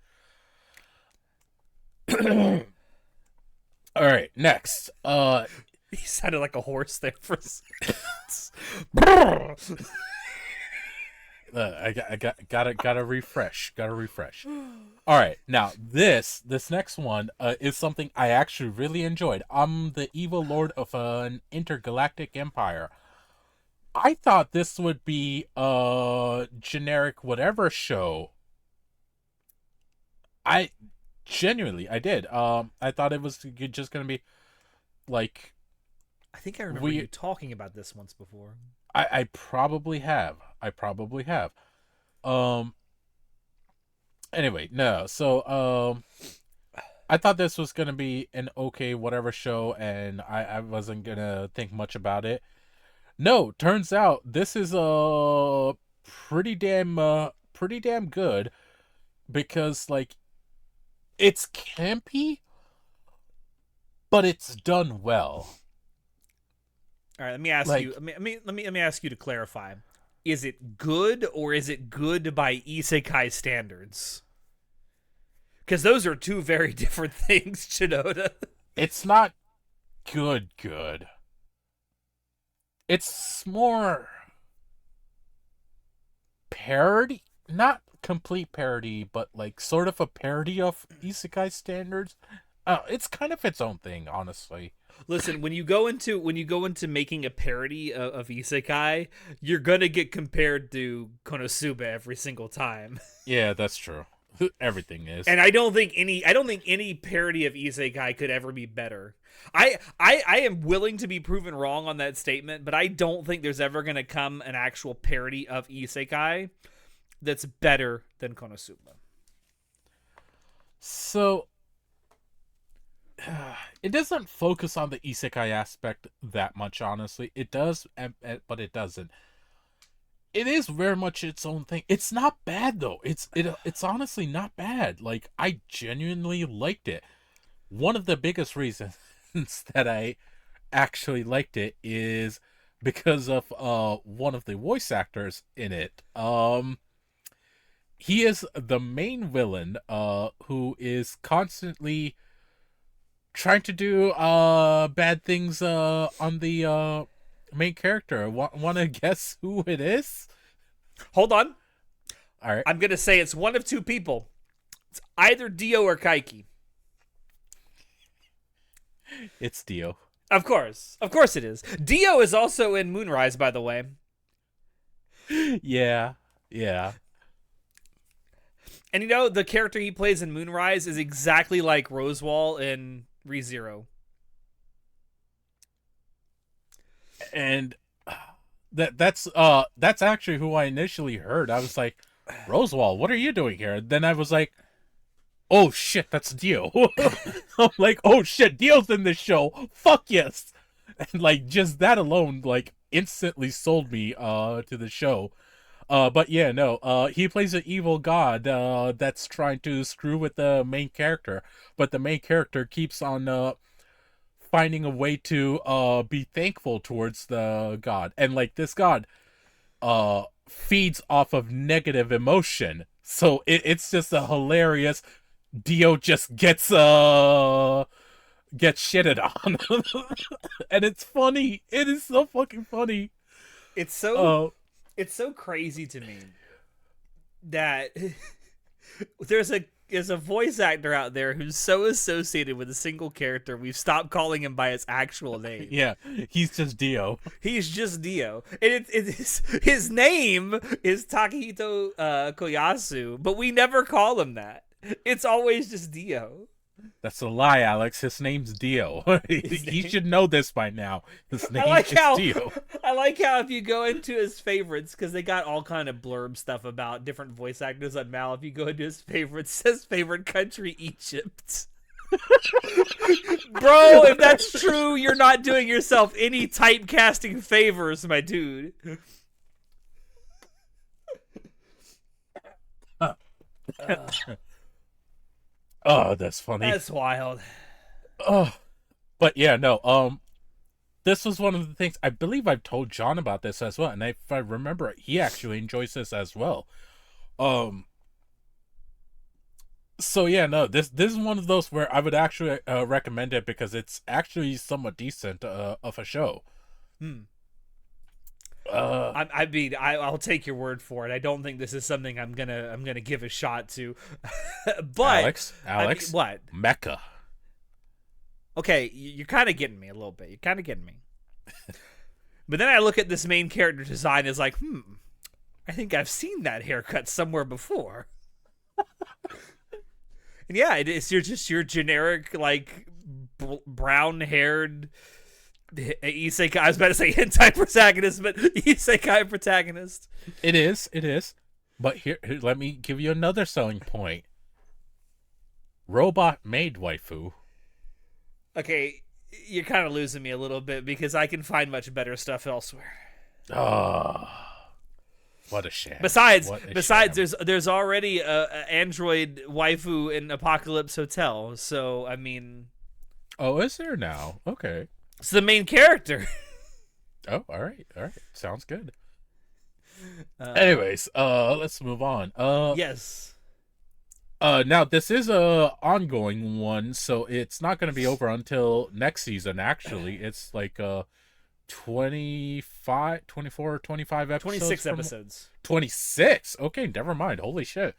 All right, next. He sounded like a horse there for a second. I gotta refresh. All right, now this next one is something I actually really enjoyed. I'm the evil lord of an intergalactic empire. I thought this would be a generic whatever show. I did. I thought it was just gonna be like. I think I remember you talking about this once before. I probably have. Anyway, no. So I thought this was gonna be an okay whatever show, and I wasn't gonna think much about it. No, turns out this is pretty damn good, because like it's campy, but it's done well. All right, let me ask you. Let me ask you to clarify. is it good or is it good by isekai standards? Because those are two very different things, Shinoda. It's not good. It's more parody, not complete parody, but like sort of a parody of isekai standards. It's kind of its own thing, honestly. Listen, when you go into making a parody of isekai, you're gonna get compared to Konosuba every single time. Yeah, that's true. Everything is. And I don't think any parody of isekai could ever be better. I am willing to be proven wrong on that statement, but I don't think there's ever gonna come an actual parody of isekai that's better than Konosuba. So it doesn't focus on the isekai aspect that much, honestly. It does, but it doesn't. It is very much its own thing. It's not bad though. It's honestly not bad. Like, I genuinely liked it. One of the biggest reasons that I actually liked it is because of one of the voice actors in it. He is the main villain who is constantly trying to do bad things on the main character. Want to guess who it is? Hold on. All right. I'm going to say it's one of two people. It's either Dio or Kaiki. It's Dio. Of course. Of course it is. Dio is also in Moonrise, by the way. Yeah. And you know, the character he plays in Moonrise is exactly like Rosewall in ReZero. And that's actually who I initially heard. I was like, Rosewall, what are you doing here? And then I was like, oh shit, that's Dio. I'm like, oh shit, Dio's in this show. Fuck yes. And like, just that alone, like, instantly sold me to the show. But yeah, no, he plays an evil god that's trying to screw with the main character, but the main character keeps on finding a way to be thankful towards the god, and like, this god feeds off of negative emotion, so it's just a hilarious. Dio just gets shitted on, and it's funny. It is so fucking funny. It's so crazy to me that there's a voice actor out there who's so associated with a single character we've stopped calling him by his actual name. Yeah, he's just Dio. He's just Dio, and his name is Takahito Koyasu, but we never call him that. It's always just Dio. That's a lie, Alex. His name's Dio. He should know this by now. His name is Dio. I like how if you go into his favorites, because they got all kind of blurb stuff about different voice actors on Mal. If you go into his favorites, it says favorite country, Egypt. Bro, if that's true, you're not doing yourself any typecasting favors, my dude. Oh, that's funny. That's wild. Oh, but yeah, no. This was one of the things I believe I've told John about this as well, and if I remember, he actually enjoys this as well. So yeah, no, this is one of those where I would actually recommend it because it's actually somewhat decent of a show. I mean, I'll take your word for it. I don't think this is something I'm gonna give a shot to. But Alex, I mean, what? Mecha. Okay, you're kind of getting me a little bit. You're kind of getting me. But then I look at this main character design as like, I think I've seen that haircut somewhere before. And yeah, it's your generic like brown-haired isekai. I was about to say hentai protagonist, but isekai protagonist. It is. But here, let me give you another selling point. Robot maid waifu. Okay, you're kind of losing me a little bit because I can find much better stuff elsewhere. Oh, what a shame. Besides, there's already a android waifu in Apocalypse Hotel. So I mean, oh, is there now? Okay, it's the main character. Oh, all right, sounds good. Anyways, let's move on. Yes. Now this is a ongoing one, so it's not going to be over until next season. Actually, it's like 25, 24, 25 episodes. 26 episodes. 26. Okay, never mind. Holy shit.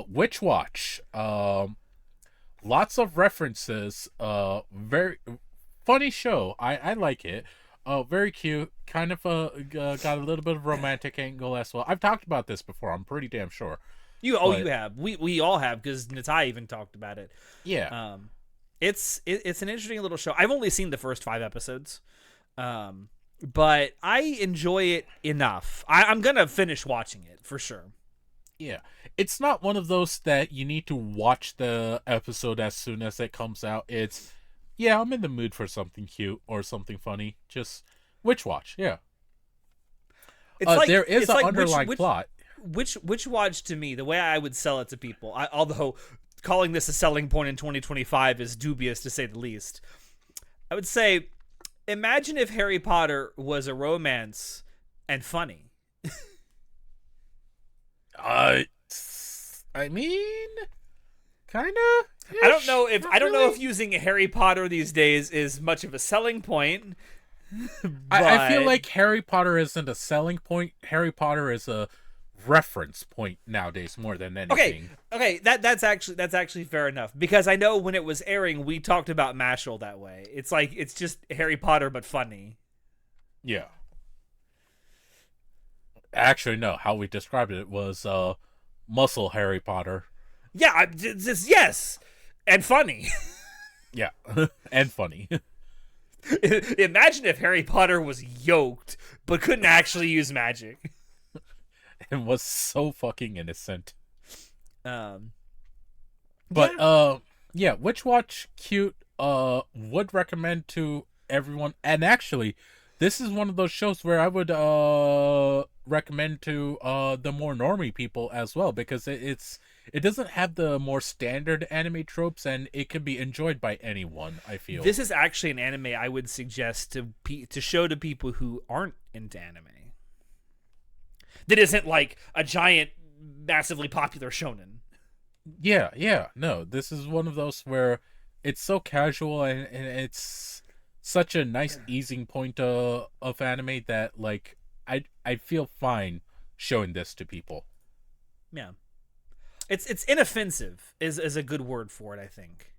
Witch Watch. Lots of references. Very funny show. I like it. Very cute. Kind of got a little bit of romantic angle as well. I've talked about this before. I'm pretty damn sure. You have. We all have, because Natai even talked about it. Yeah. It's an interesting little show. I've only seen the first 5 episodes. But I enjoy it enough. I'm gonna finish watching it for sure. Yeah. It's not one of those that you need to watch the episode as soon as it comes out. It's, yeah, I'm in the mood for something cute or something funny. Just Witch Watch, yeah. It's there is an underlying plot. Witch Watch, to me, the way I would sell it to people, although calling this a selling point in 2025 is dubious to say the least, I would say, imagine if Harry Potter was a romance and funny. I mean, kind of. I don't know if using Harry Potter these days is much of a selling point. I feel like Harry Potter isn't a selling point. Harry Potter is a reference point nowadays more than anything. Okay, that's actually fair enough, because I know when it was airing, we talked about Mashal that way. It's like, it's just Harry Potter but funny. Yeah. Actually, no. How we described it was muscle Harry Potter. Yeah, yes, and funny. Yeah, and funny. Imagine if Harry Potter was yoked but couldn't actually use magic. And was so fucking innocent. Yeah. Witch Watch, cute. Would recommend to everyone. And actually, this is one of those shows where I would recommend to the more normie people as well, because it doesn't have the more standard anime tropes, and it can be enjoyed by anyone, I feel. This is actually an anime I would suggest to show to people who aren't into anime. That isn't like a giant, massively popular shonen. Yeah. No, this is one of those where it's so casual, and it's such a nice easing point of anime that, like, I feel fine showing this to people. Yeah. It's inoffensive is a good word for it, I think.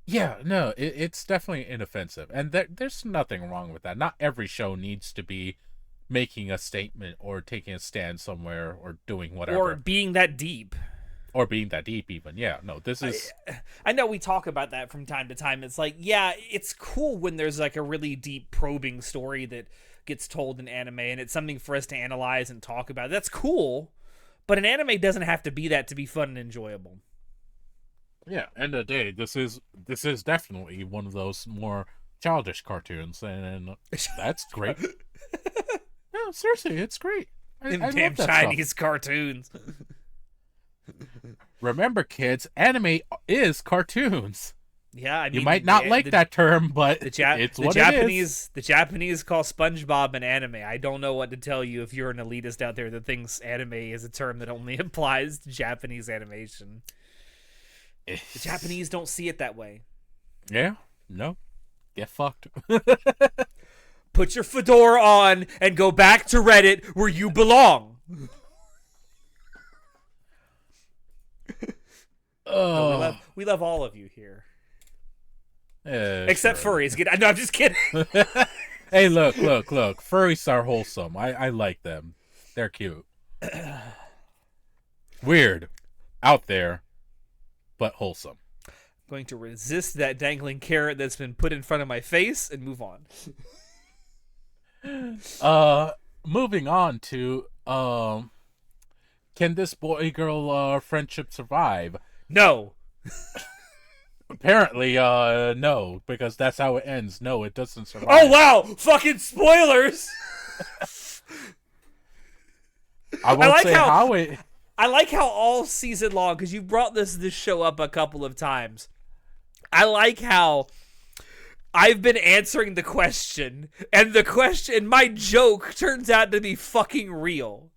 Yeah, no, it's definitely inoffensive. And there's nothing wrong with that. Not every show needs to be making a statement or taking a stand somewhere or doing whatever. Or being that deep. Or being that deep, even. Yeah, no, this is... I know we talk about that from time to time. It's like, yeah, it's cool when there's like a really deep probing story that gets told in anime, and it's something for us to analyze and talk about. That's cool, but an anime doesn't have to be that to be fun and enjoyable. Yeah, end of the day, this is definitely one of those more childish cartoons, and that's great. No, seriously, it's great. I damn love that Chinese stuff. cartoons. Remember, kids, anime is cartoons. Yeah, I mean, you might not like that term, but it's what it is. The Japanese call SpongeBob an anime. I don't know what to tell you if you're an elitist out there that thinks anime is a term that only applies to Japanese animation. The Japanese don't see it that way. Yeah, no. Get fucked. Put your fedora on and go back to Reddit where you belong. No, we love all of you here. Except sure. furries. No, I'm just kidding. Hey, look. Furries are wholesome. I like them. They're cute. Weird. Out there. But wholesome. I'm going to resist that dangling carrot that's been put in front of my face and move on. Moving on to can this boy-girl friendship survive? No. Apparently, no, because that's how it ends. No, it doesn't survive. Oh wow! Fucking spoilers. I won't say how it. I like how all season long, because you brought this show up a couple of times. I like how I've been answering the question, and my joke turns out to be fucking real.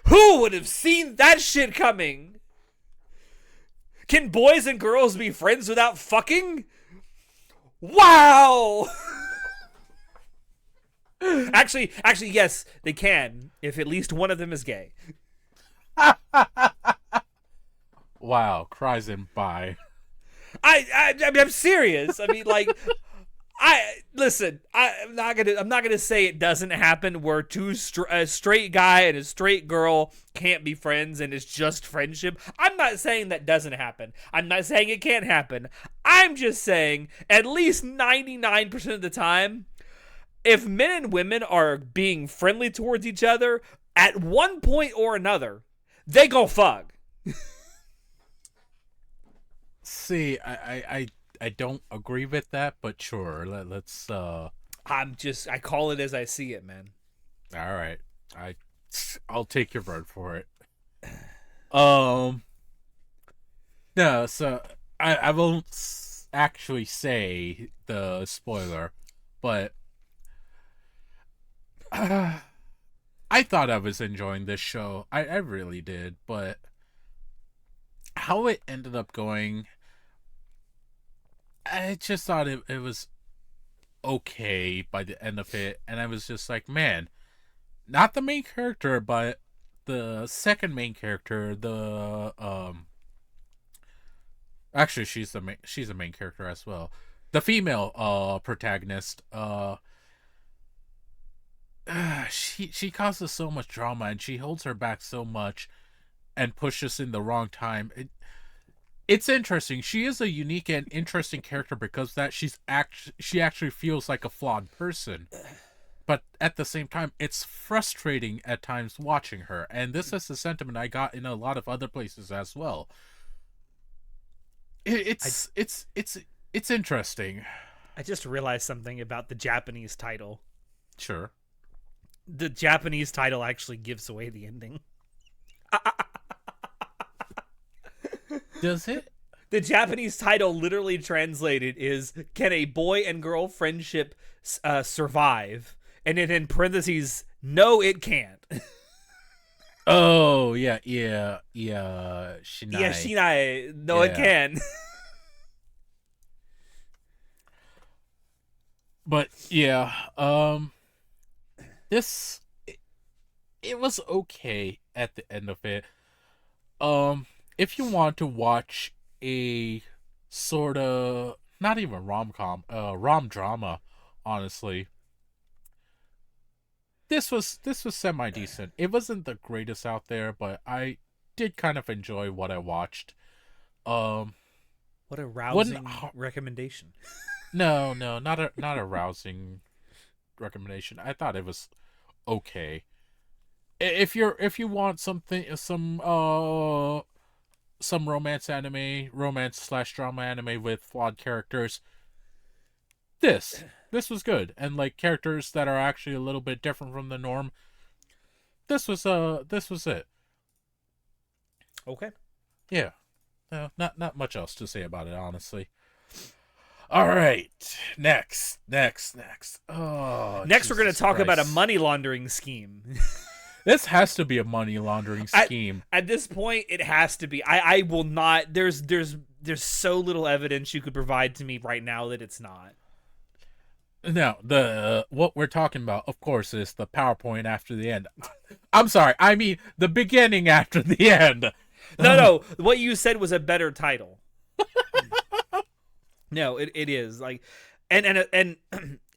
Who would have seen that shit coming? Can boys and girls be friends without fucking? Wow! Actually, yes, they can, if at least one of them is gay. Wow, cries in by. I mean, I'm serious. I mean, like, I'm not gonna say it doesn't happen where a straight guy and a straight girl can't be friends and it's just friendship. I'm not saying that doesn't happen. I'm not saying it can't happen. I'm just saying at least 99% of the time, if men and women are being friendly towards each other, at one point or another, they gon' fuck. See, I don't agree with that, but sure, let's I call it as I see it, man. all right. I'll take your word for it. No, so I won't actually say the spoiler, but I thought I was enjoying this show. I really did, but how it ended up going, I just thought it was okay by the end of it, and I was just like, man, not the main character, but the second main character, the actually she's a main character as well. The female protagonist, she causes so much drama and she holds her back so much and pushes in the wrong time. It's interesting. She is a unique and interesting character because that she actually feels like a flawed person. But at the same time, it's frustrating at times watching her. And this is the sentiment I got in a lot of other places as well. It's interesting. I just realized something about the Japanese title. Sure. The Japanese title actually gives away the ending. Does it? The Japanese title literally translated is, can a boy and girl friendship survive? And then in parentheses, no, it can't. Oh, yeah. Shinai. Yeah, Shinai. No, it can. But, yeah. This... It was okay at the end of it. If you want to watch a sort of... Not even rom-com. Rom drama, honestly. This was semi-decent. It wasn't the greatest out there, but I did kind of enjoy what I watched. What a rousing recommendation. No, not a rousing recommendation. I thought it was okay. If you want some romance / drama anime with flawed characters, this was good, and like characters that are actually a little bit different from the norm. This was it. Okay. Yeah. No, not much else to say about it, honestly. All right. Next. Oh, next we're going to Jesus talk about a Christ. money laundering scheme. This has to be a money laundering scheme. At this point, it has to be. I will not. There's so little evidence you could provide to me right now that it's not. Now, what we're talking about, of course, is the PowerPoint after the end. I'm sorry. I mean, the beginning after the end. No. What you said was a better title. No, it is like, and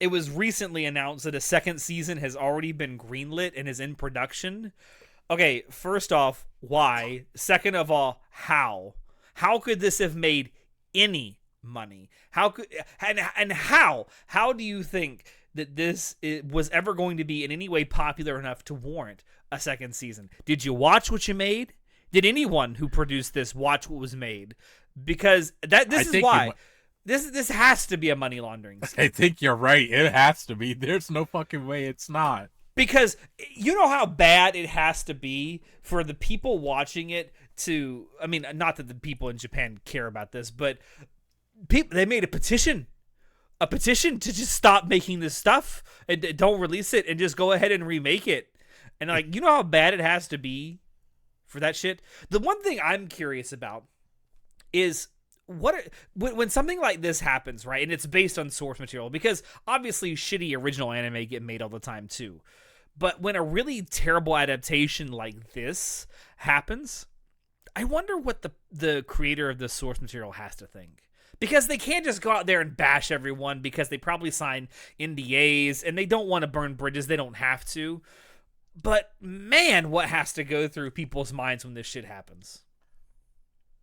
it was recently announced that a second season has already been greenlit and is in production. Okay, first off, why? Second of all, how? How could this have made any money? How could and how? How do you think that this was ever going to be in any way popular enough to warrant a second season? Did you watch what you made? Did anyone who produced this watch what was made? Because this is why. This has to be a money laundering scheme. I think you're right. It has to be. There's no fucking way it's not. Because you know how bad it has to be for the people watching it to... I mean, not that the people in Japan care about this, but they made a petition. a petition to just stop making this stuff and don't release it and just go ahead and remake it. And like, you know how bad it has to be for that shit? The one thing I'm curious about is when something like this happens, right? And it's based on source material, because obviously shitty original anime get made all the time too. But when a really terrible adaptation like this happens, I wonder what the creator of the source material has to think. Because they can't just go out there and bash everyone, because they probably sign NDAs and they don't want to burn bridges. They don't have to. But man, what has to go through people's minds when this shit happens?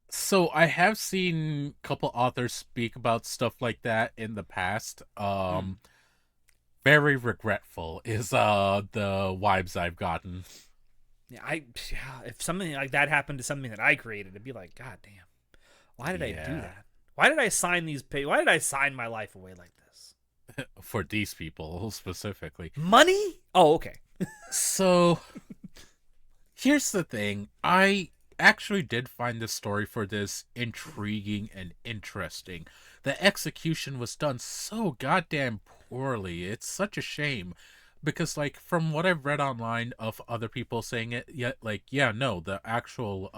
So I have seen a couple authors speak about stuff like that in the past. Very regretful is the vibes I've gotten. Yeah, if something like that happened to something that I created, it'd be like, God damn, why did I do that? Why did I sign why did I sign my life away like this? For these people specifically. Money? Oh, okay. So here's the thing. I actually did find the story for this intriguing and interesting. The execution was done so goddamn poorly. It's such a shame. Because, like, from what I've read online of other people saying it, the actual,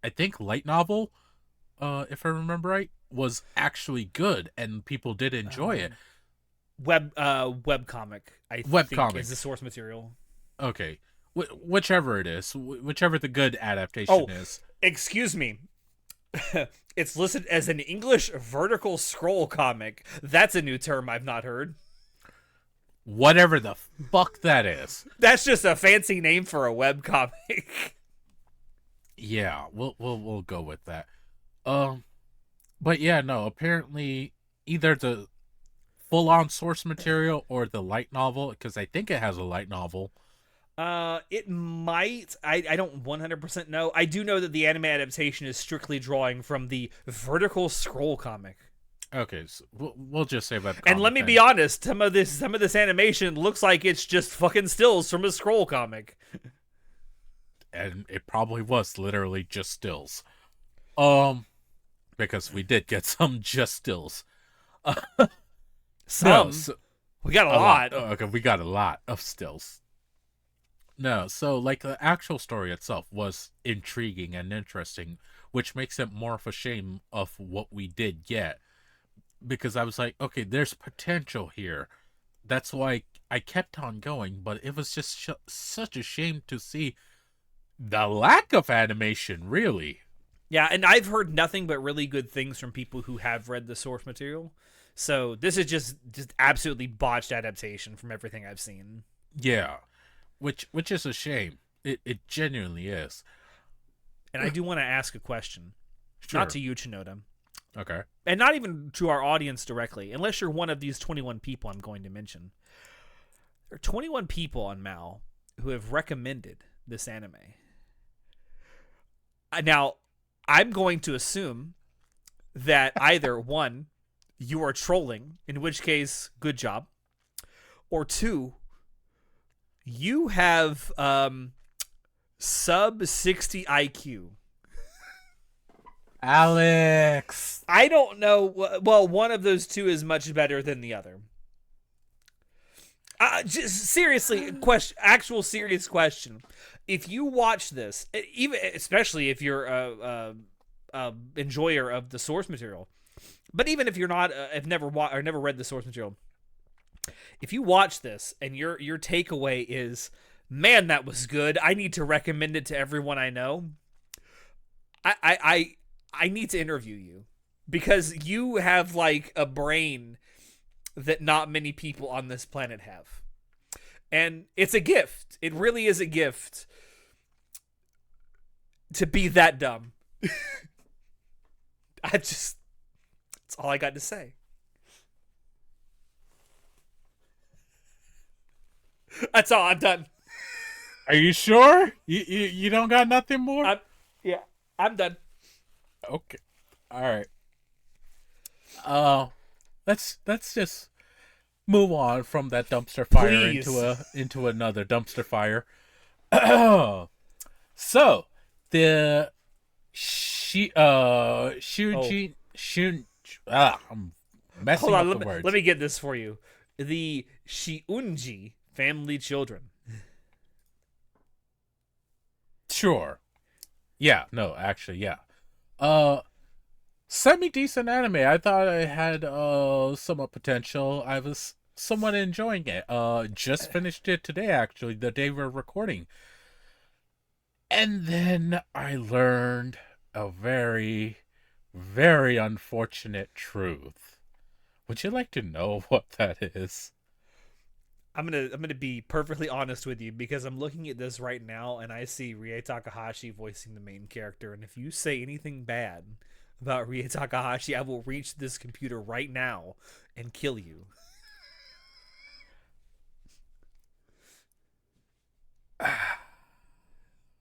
I think light novel, if I remember right, was actually good, and people did enjoy it. Webcomic, I think, is the source material. Okay. Whichever it is, whichever the good adaptation is. Excuse me. It's listed as an English vertical scroll comic. That's a new term I've not heard. Whatever the fuck that is. That's just a fancy name for a webcomic. Yeah, we'll go with that. But yeah, no, apparently either the full-on source material or the light novel, because I think it has a light novel. It might. I don't 100% know. I do know that the anime adaptation is strictly drawing from the vertical scroll comic. Okay, so we'll just say that. And let me be honest, some of this animation looks like it's just fucking stills from a scroll comic. And it probably was literally just stills. Because we did get some just stills. Some. No, we got a lot. Okay, we got a lot of stills. No, so like the actual story itself was intriguing and interesting, which makes it more of a shame of what we did get. Because I was like, okay, there's potential here. That's why I kept on going, but it was just such a shame to see the lack of animation, really. Yeah, and I've heard nothing but really good things from people who have read the source material. So this is just absolutely botched adaptation from everything I've seen. Yeah, which is a shame. It genuinely is. And I do want to ask a question. Sure. Not to you, Chinoda. Okay. And not even to our audience directly, unless you're one of these 21 people I'm going to mention. There are 21 people on Mal who have recommended this anime. Now, I'm going to assume that either, one, you are trolling, in which case, good job, or two, you have sub 60 IQ. Alex, I don't know. Well, one of those two is much better than the other. Just seriously, actual serious question. If you watch this, even especially if you're a enjoyer of the source material, but even if you're not, have never read the source material, if you watch this and your takeaway is, man, that was good, I need to recommend it to everyone I know. I need to interview you, because you have like a brain that not many people on this planet have. And it's a gift. It really is a gift to be that dumb. That's all I got to say. That's all. I'm done. Are you sure? You don't got nothing more? Yeah, I'm done. Okay. All right. Let's just move on from that dumpster fire into another dumpster fire. So the messing Hold on, up the let words. me get this for you. The Shiunji family children. Sure. Yeah. No. Actually, yeah. Uh, Semi decent anime. I thought I had somewhat potential. I was somewhat enjoying it. Just finished it today. Actually, the day we're recording. And then I learned a very, very unfortunate truth. Would you like to know what that is? I'm gonna be perfectly honest with you because I'm looking at this right now and I see Rie Takahashi voicing the main character, and if you say anything bad about Rie Takahashi, I will reach this computer right now and kill you.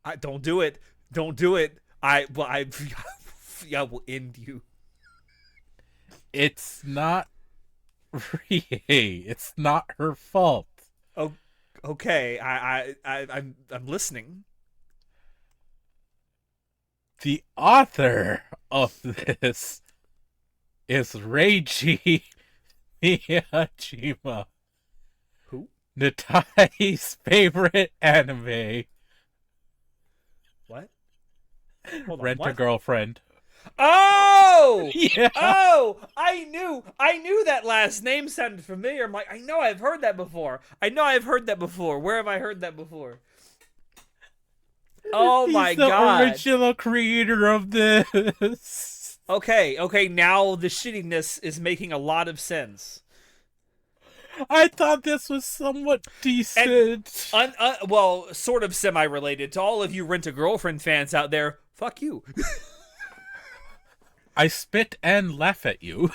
I don't do it. Don't do it. I will end you. It's not Rie. It's not her fault. Oh, okay. I'm listening. The author of this is Reiji Miyajima, Who? Natai's favorite anime. What? Hold on. Rent a What? Girlfriend. Oh! Yeah. Oh! I knew that last name sounded familiar. I'm like, I know I've heard that before. Where have I heard that before? Oh my god. He's the original creator of this. Okay, now the shittiness is making a lot of sense. I thought this was somewhat decent. Well, sort of semi-related. To all of you Rent-A-Girlfriend fans out there, fuck you. I spit and laugh at you.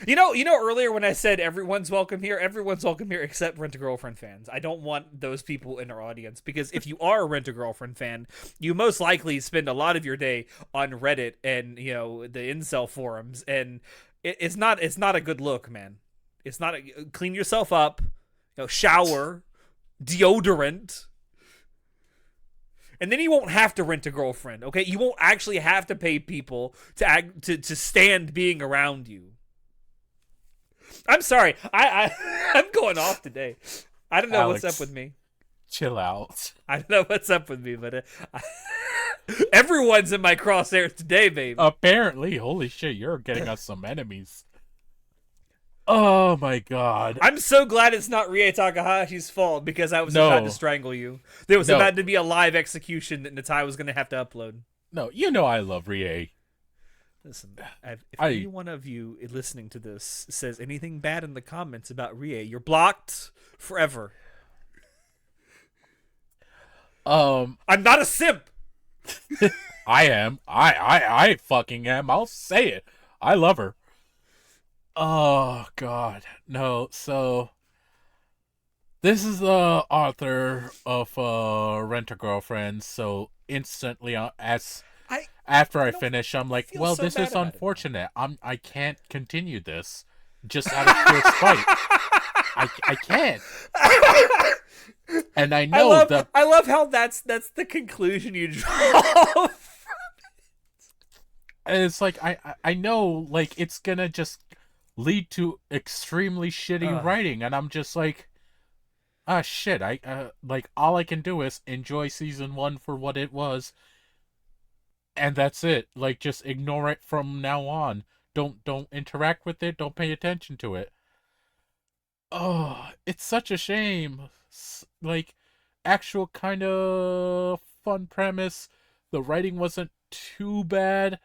You know, earlier when I said everyone's welcome here except Rent-A-Girlfriend fans. I don't want those people in our audience, because if you are a Rent-A-Girlfriend fan, you most likely spend a lot of your day on Reddit and, the incel forums, and it's not a good look, man. It's not clean yourself up, shower, deodorant, and then you won't have to rent a girlfriend. Okay, you won't actually have to pay people to stand being around you. I'm sorry, I'm going off today. I don't know Alex, what's up with me. Chill out. I don't know what's up with me, but everyone's in my crosshairs today, baby. Apparently, holy shit, you're getting us some enemies. Oh my god. I'm so glad it's not Rie Takahashi's fault, because I was about to strangle you. There was about to be a live execution that Natai was going to have to upload. No, you know I love Rie. Listen, if any one of you listening to this says anything bad in the comments about Rie, you're blocked forever. I'm not a simp. I am. I fucking am. I'll say it. I love her. Oh god. No, so this is the author of Rent a Girlfriend, so instantly after I finish, I'm like, well, so this bad is about it. unfortunate. I can't continue this just out of pure spite. I can't. And I know I love how that's the conclusion you draw. And it's like I know, like, it's gonna just lead to extremely shitty writing, and I'm just like, shit. Like, all I can do is enjoy season 1 for what it was, and that's it. Like, just ignore it from now on. Don't interact with it. Don't pay attention to it. Oh, it's such a shame. Like, actual kind of fun premise. The writing wasn't too bad.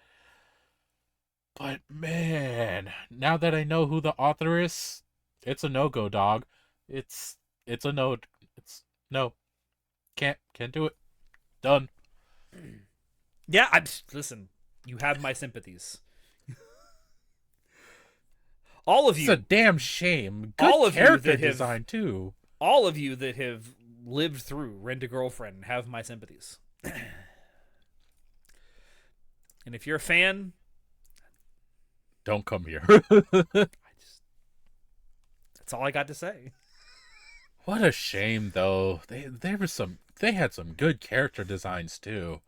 But man, now that I know who the author is, it's a no-go, dog. It's a no. It's no. Can't do it. Done. Yeah, listen, you have my sympathies. All of you. It's a damn shame. Good All of you character that have- design too. All of you that have lived through Rent a Girlfriend have my sympathies. And if you're a fan, Don't come here. that's all I got to say. What a shame, though. They had some good character designs too.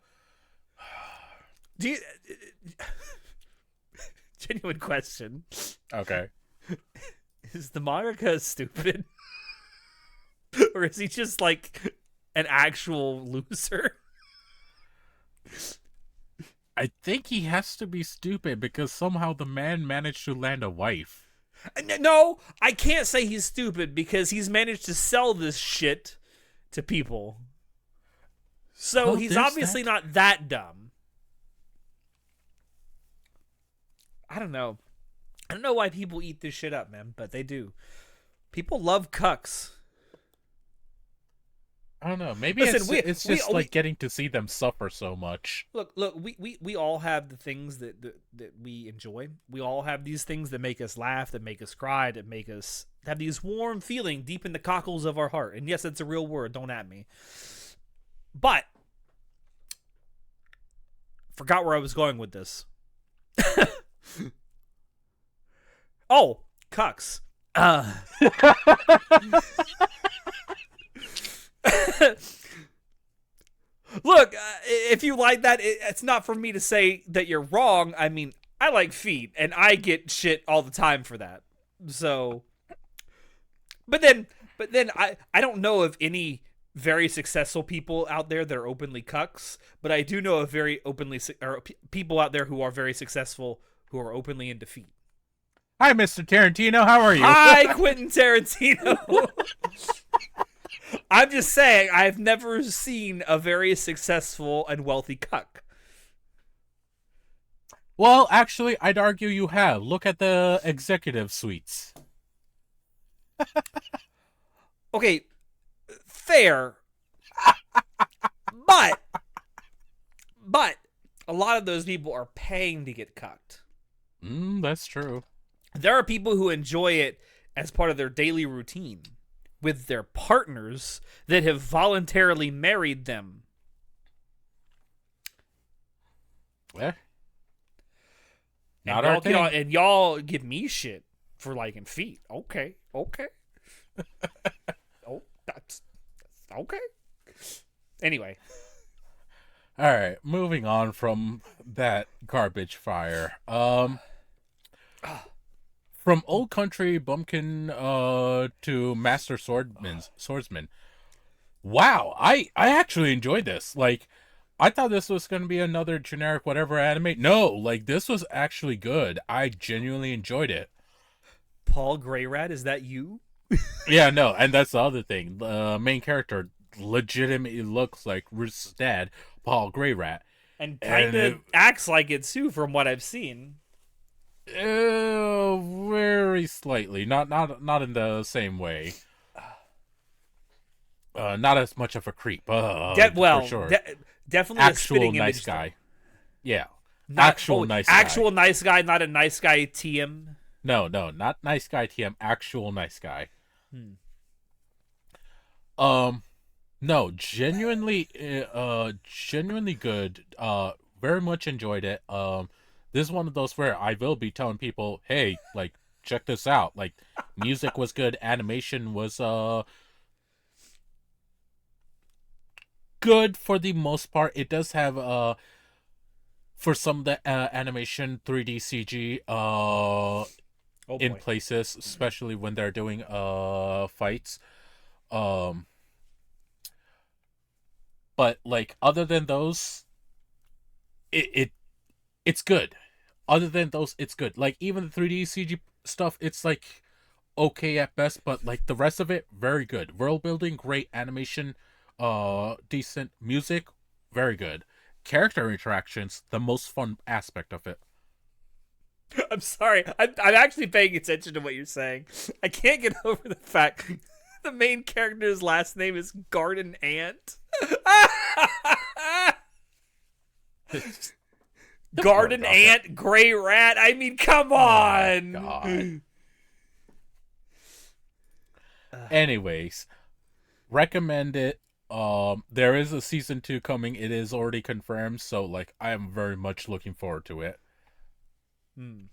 Do Genuine question. Okay. Is the mangaka stupid? Or is he just like an actual loser? I think he has to be stupid because somehow the man managed to land a wife. No, I can't say he's stupid because he's managed to sell this shit to people. So he's obviously not that dumb. I don't know. I don't know why people eat this shit up, man, but they do. People love cucks. I don't know. Maybe Listen, it's just like getting to see them suffer so much. Look. We all have the things that we enjoy. We all have these things that make us laugh, that make us cry, that make us have these warm feeling deep in the cockles of our heart. And yes, it's a real word. Don't at me. But forgot where I was going with this. Oh, cucks. Look, if you like that, it's not for me to say that you're wrong. I mean, I like feet, and I get shit all the time for that. So, but then I don't know of any very successful people out there that are openly cucks, but I do know of very openly or people out there who are very successful who are openly into feet. Hi, Mr. Tarantino. How are you? Hi, Quentin Tarantino. I'm just saying, I've never seen a very successful and wealthy cuck. Well, actually, I'd argue you have. Look at the executive suites. Okay, fair. But a lot of those people are paying to get cucked. That's true. There are people who enjoy it as part of their daily routine with their partners that have voluntarily married them. Yeah. Not all thing. And y'all give me shit for liking feet. Okay. Oh, that's okay. Anyway. All right, moving on from that garbage fire. From Old Country Bumpkin to Master Swordsman. Wow, I actually enjoyed this. Like, I thought this was going to be another generic whatever anime. No, like, this was actually good. I genuinely enjoyed it. Paul Greyrat, is that you? Yeah, no, and that's the other thing. The main character legitimately looks like Ruth's dad, Paul Greyrat. And kind of acts like it too, from what I've seen. Very slightly, not in the same way. Not as much of a creep. For sure. Definitely actual a spitting nice image guy. Yeah, nice guy. Actual nice guy, not a nice guy TM. No, not nice guy TM. Actual nice guy. No, genuinely good. Very much enjoyed it. This is one of those where I will be telling people, hey, like, check this out. Like, music was good, animation was good for the most part. It does have for some of the animation 3D CG in places, especially when they're doing fights. But like, other than those, it's good. Other than those, it's good. Like, even the 3D CG stuff, it's like okay at best, but like the rest of it, very good. World building, great. Animation, decent. Music, very good. Character interactions, the most fun aspect of it. I'm sorry. I'm actually paying attention to what you're saying. I can't get over the fact the main character's last name is Garden Ant. Garden Ant, Gray Rat. I mean, come on. God. Anyways, recommend it. There is a season 2 coming. It is already confirmed, so like I am very much looking forward to it. Okay.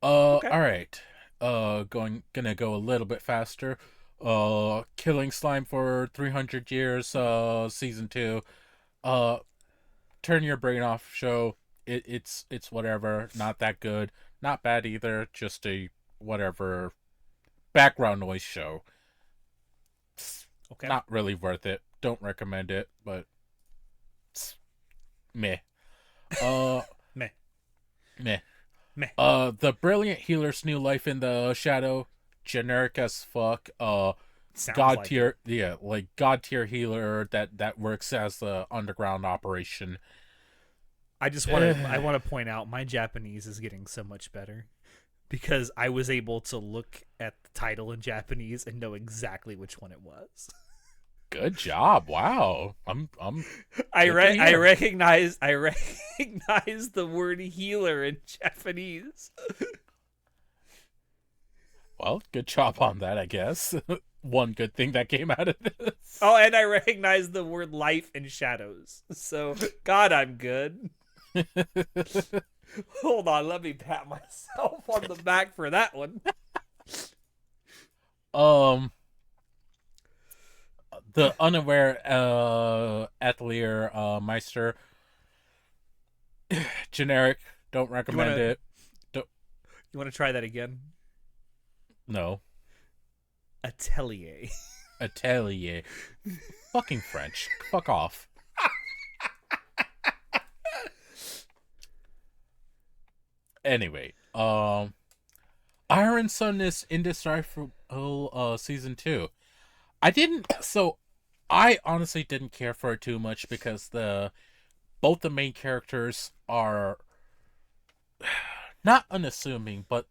All right. Gonna go a little bit faster. Killing Slime for 300 years. Season 2. Turn your brain off show. It's whatever, not that good, not bad either, just a whatever background noise show. It's Okay. not really worth it. Don't recommend it, but it's meh. Uh, Meh. meh. Meh. The brilliant healer's new life in the shadow, generic as fuck. Sounds God like tier, it. yeah, like God tier healer that works as the underground operation. I want to point out my Japanese is getting so much better because I was able to look at the title in Japanese and know exactly which one it was. Good job! Wow, I'm I good to I hear. recognize the word healer in Japanese. Well, good job on that, I guess. One good thing that came out of this. Oh, and I recognize the word life in shadows. So, God, I'm good. Hold on, let me pat myself on the back for that one. um, the unaware atelier meister, generic. Don't You recommend wanna it. Don't, you wanna try that again? no. Atelier. Atelier. Fucking French. Fuck off. Anyway, Iron Sun is indecipherable season 2. I didn't so I honestly didn't care for it too much because the both the main characters are not unassuming, but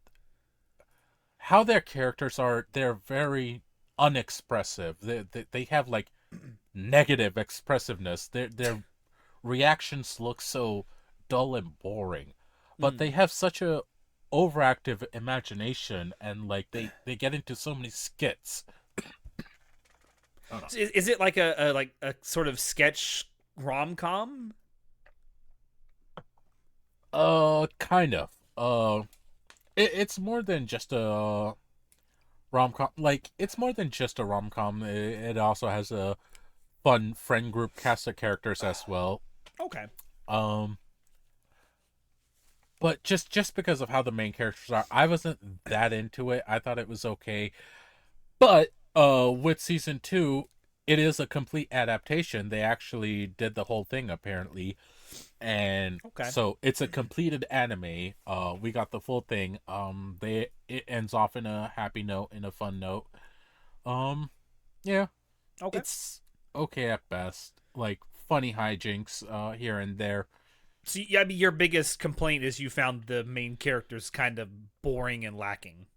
how their characters are, they're very unexpressive. They have like negative expressiveness. Their reactions look so dull and boring, but Mm. they have such a overactive imagination, and like they get into so many skits. So is it like a sort of sketch rom com? Kind of. It's more than just a rom com. Like it's more than just a rom com. It also has a fun friend group cast of characters as well. Okay. Um, but just because of how the main characters are, I wasn't that into it. I thought it was okay. But with season 2, it is a complete adaptation. They actually did the whole thing apparently, and Okay. so it's a completed anime. We got the full thing. It ends off in a happy note, in a fun note. Um, yeah, Okay. it's okay at best. Like funny hijinks here and there. So yeah, I mean, your biggest complaint is you found the main characters kind of boring and lacking.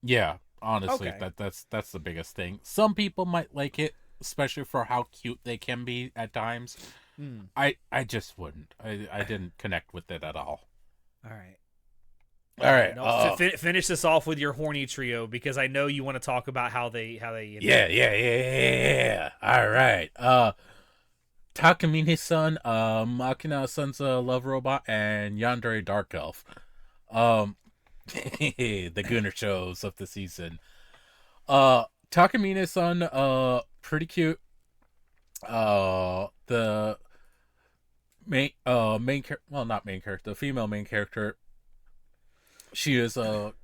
Yeah, honestly, Okay. that's the biggest thing. Some people might like it, especially for how cute they can be at times. Mm. I just wouldn't. I didn't connect with it at all. All right. All right. No, finish this off with your horny trio because I know you want to talk about how they Yeah. All right. Takamine-san, Makina-san's a love robot, and Yandere Dark Elf. Um, the Gooner shows of the season. Takamine-san, pretty cute. The well, not main character, the female main character. She is a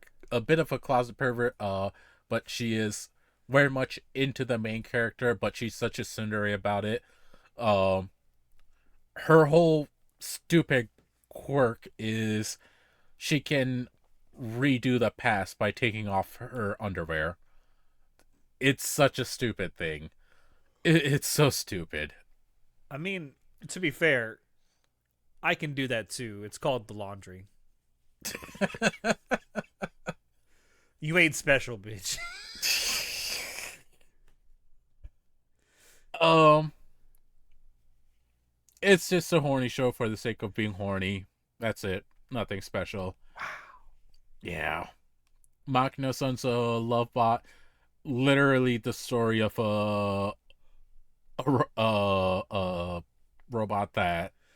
bit of a closet pervert, but she is very much into the main character, but she's such a tsundere about it. Um, her whole stupid quirk is she can redo the past by taking off her underwear. It's such a stupid thing. It's so stupid. I mean, to be fair, I can do that too. It's called the laundry. You ain't special, bitch. um, it's just a horny show for the sake of being horny. That's it. Nothing special. Yeah. Machina-san's a love bot. Literally the story of a robot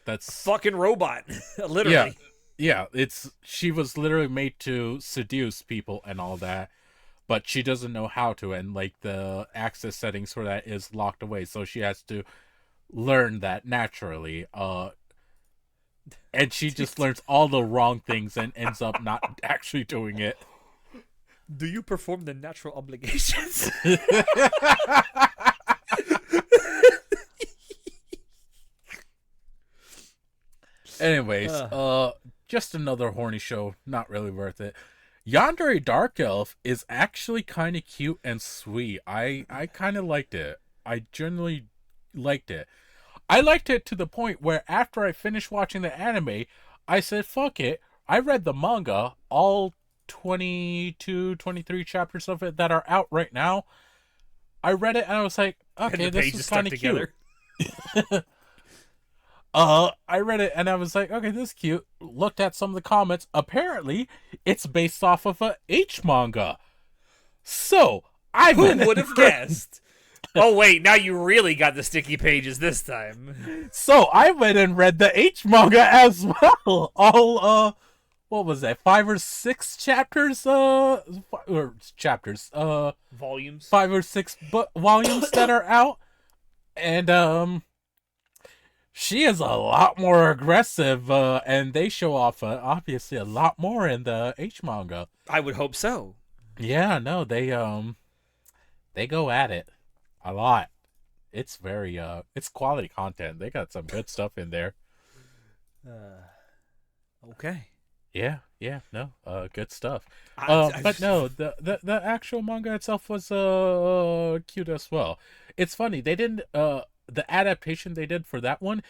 that's Fucking robot, yeah, literally. yeah. It's she was literally made to seduce people and all that, but she doesn't know how to, and like the access settings for that is locked away, so she has to learn that naturally. and she just learns all the wrong things and ends up not actually doing it. Do you perform the natural obligations? Anyways, just another horny show. Not really worth it. Yandere Dark Elf is actually kind of cute and sweet. I kind of liked it. I generally liked it. I liked it to the point where after I finished watching the anime, I said, fuck it. I read the manga, all 22, 23 chapters of it that are out right now. I read it and I was like, okay, this is kind of cute. I read it and I was like, okay, this is cute. Looked at some of the comments. Apparently, it's based off of a H manga. So, Who would have guessed? Oh, wait, now you really got the sticky pages this time. So, I went and read the H manga as well. All, what was that? 5 or 6 chapters? Volumes. 5 or 6 volumes that are out. And, she is a lot more aggressive, and they show off, obviously, a lot more in the H manga. I would hope so. Yeah, no, they go at it a lot. It's very, it's quality content. They got some good stuff in there. Okay. Yeah, no, good stuff. But no, the actual manga itself was, cute as well. It's funny, they didn't, the adaptation they did for that one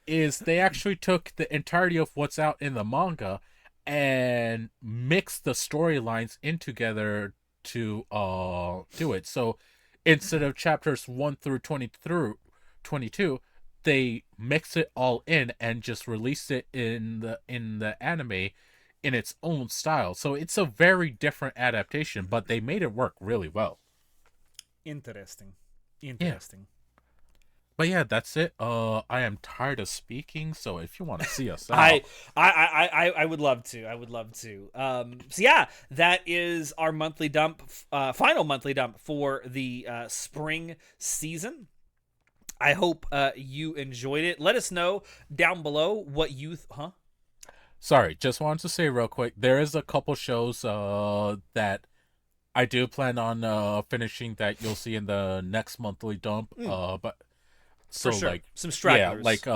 is they actually took the entirety of what's out in the manga and mixed the storylines in together to do it. So instead of chapters 1 through 20 through 22, they mix it all in and just release it in the anime in its own style. So it's a very different adaptation, but they made it work really well. Interesting. Yeah. But yeah, that's it. I am tired of speaking, so if you want to see us out, I would love to. I would love to. So yeah, that is our monthly dump, final monthly dump for the spring season. I hope you enjoyed it. Let us know down below what you Sorry, just wanted to say real quick. There is a couple shows that I do plan on finishing that you'll see in the next monthly dump. But so sure. like some stragglers. Yeah, like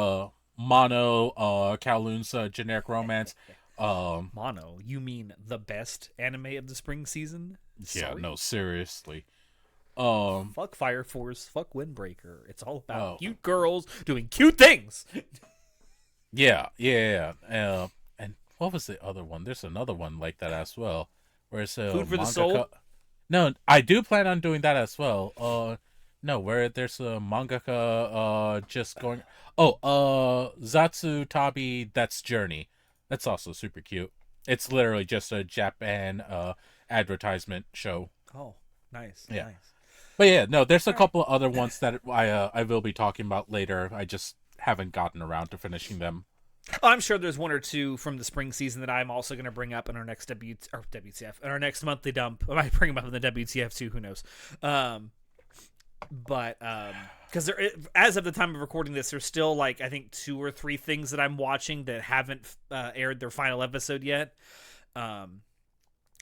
Mono, Kowloon's generic romance. Mono, you mean the best anime of the spring season? Sorry. Yeah, no, seriously. Fuck Fire Force, fuck Windbreaker. It's all about cute girls doing cute things. Yeah. And what was the other one? There's another one like that as well. Where it's Food for the Soul. No, I do plan on doing that as well. No, where there's a mangaka just going. Zatsu Tabi, that's Journey. That's also super cute. It's literally just a Japan advertisement show. Oh, nice. Yeah. Nice. But yeah, no, there's a couple of other ones that I will be talking about later. I just haven't gotten around to finishing them. I'm sure there's one or two from the spring season that I'm also going to bring up in our next WTF, in our next monthly dump. I might bring them up in the WTF too. Who knows? But because as of the time of recording this, there's still like I think 2 or 3 things that I'm watching that haven't aired their final episode yet.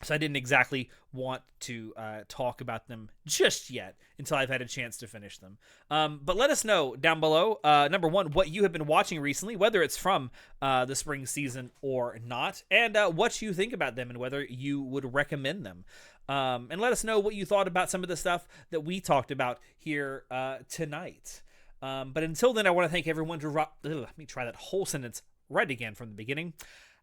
So I didn't exactly want to talk about them just yet until I've had a chance to finish them. But let us know down below, number one, what you have been watching recently, whether it's from the spring season or not, and what you think about them and whether you would recommend them. And let us know what you thought about some of the stuff that we talked about here tonight. But until then, I want to thank everyone let me try that whole sentence right again from the beginning.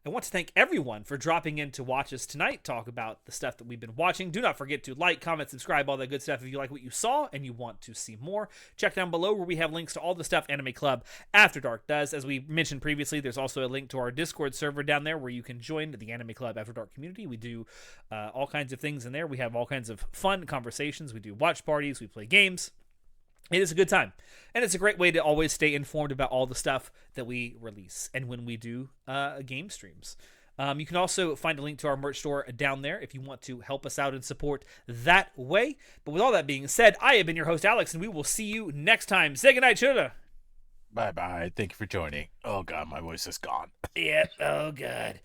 I want to thank everyone for dropping in to watch us tonight, talk about the stuff that we've been watching. Do not forget to like, comment, subscribe, all that good stuff if you like what you saw and you want to see more. Check down below where we have links to all the stuff Anime Club After Dark does. As we mentioned previously, there's also a link to our Discord server down there where you can join the Anime Club After Dark community. We do all kinds of things in there. We have all kinds of fun conversations. We do watch parties. We play games. It is a good time, and it's a great way to always stay informed about all the stuff that we release and when we do game streams. You can also find a link to our merch store down there if you want to help us out and support that way. But with all that being said, I have been your host, Alex, and we will see you next time. Say goodnight, Chula. Bye-bye. Thank you for joining. Oh, God, my voice is gone. Yep. Oh God.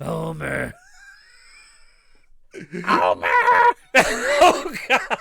Homer. Homer! Oh God.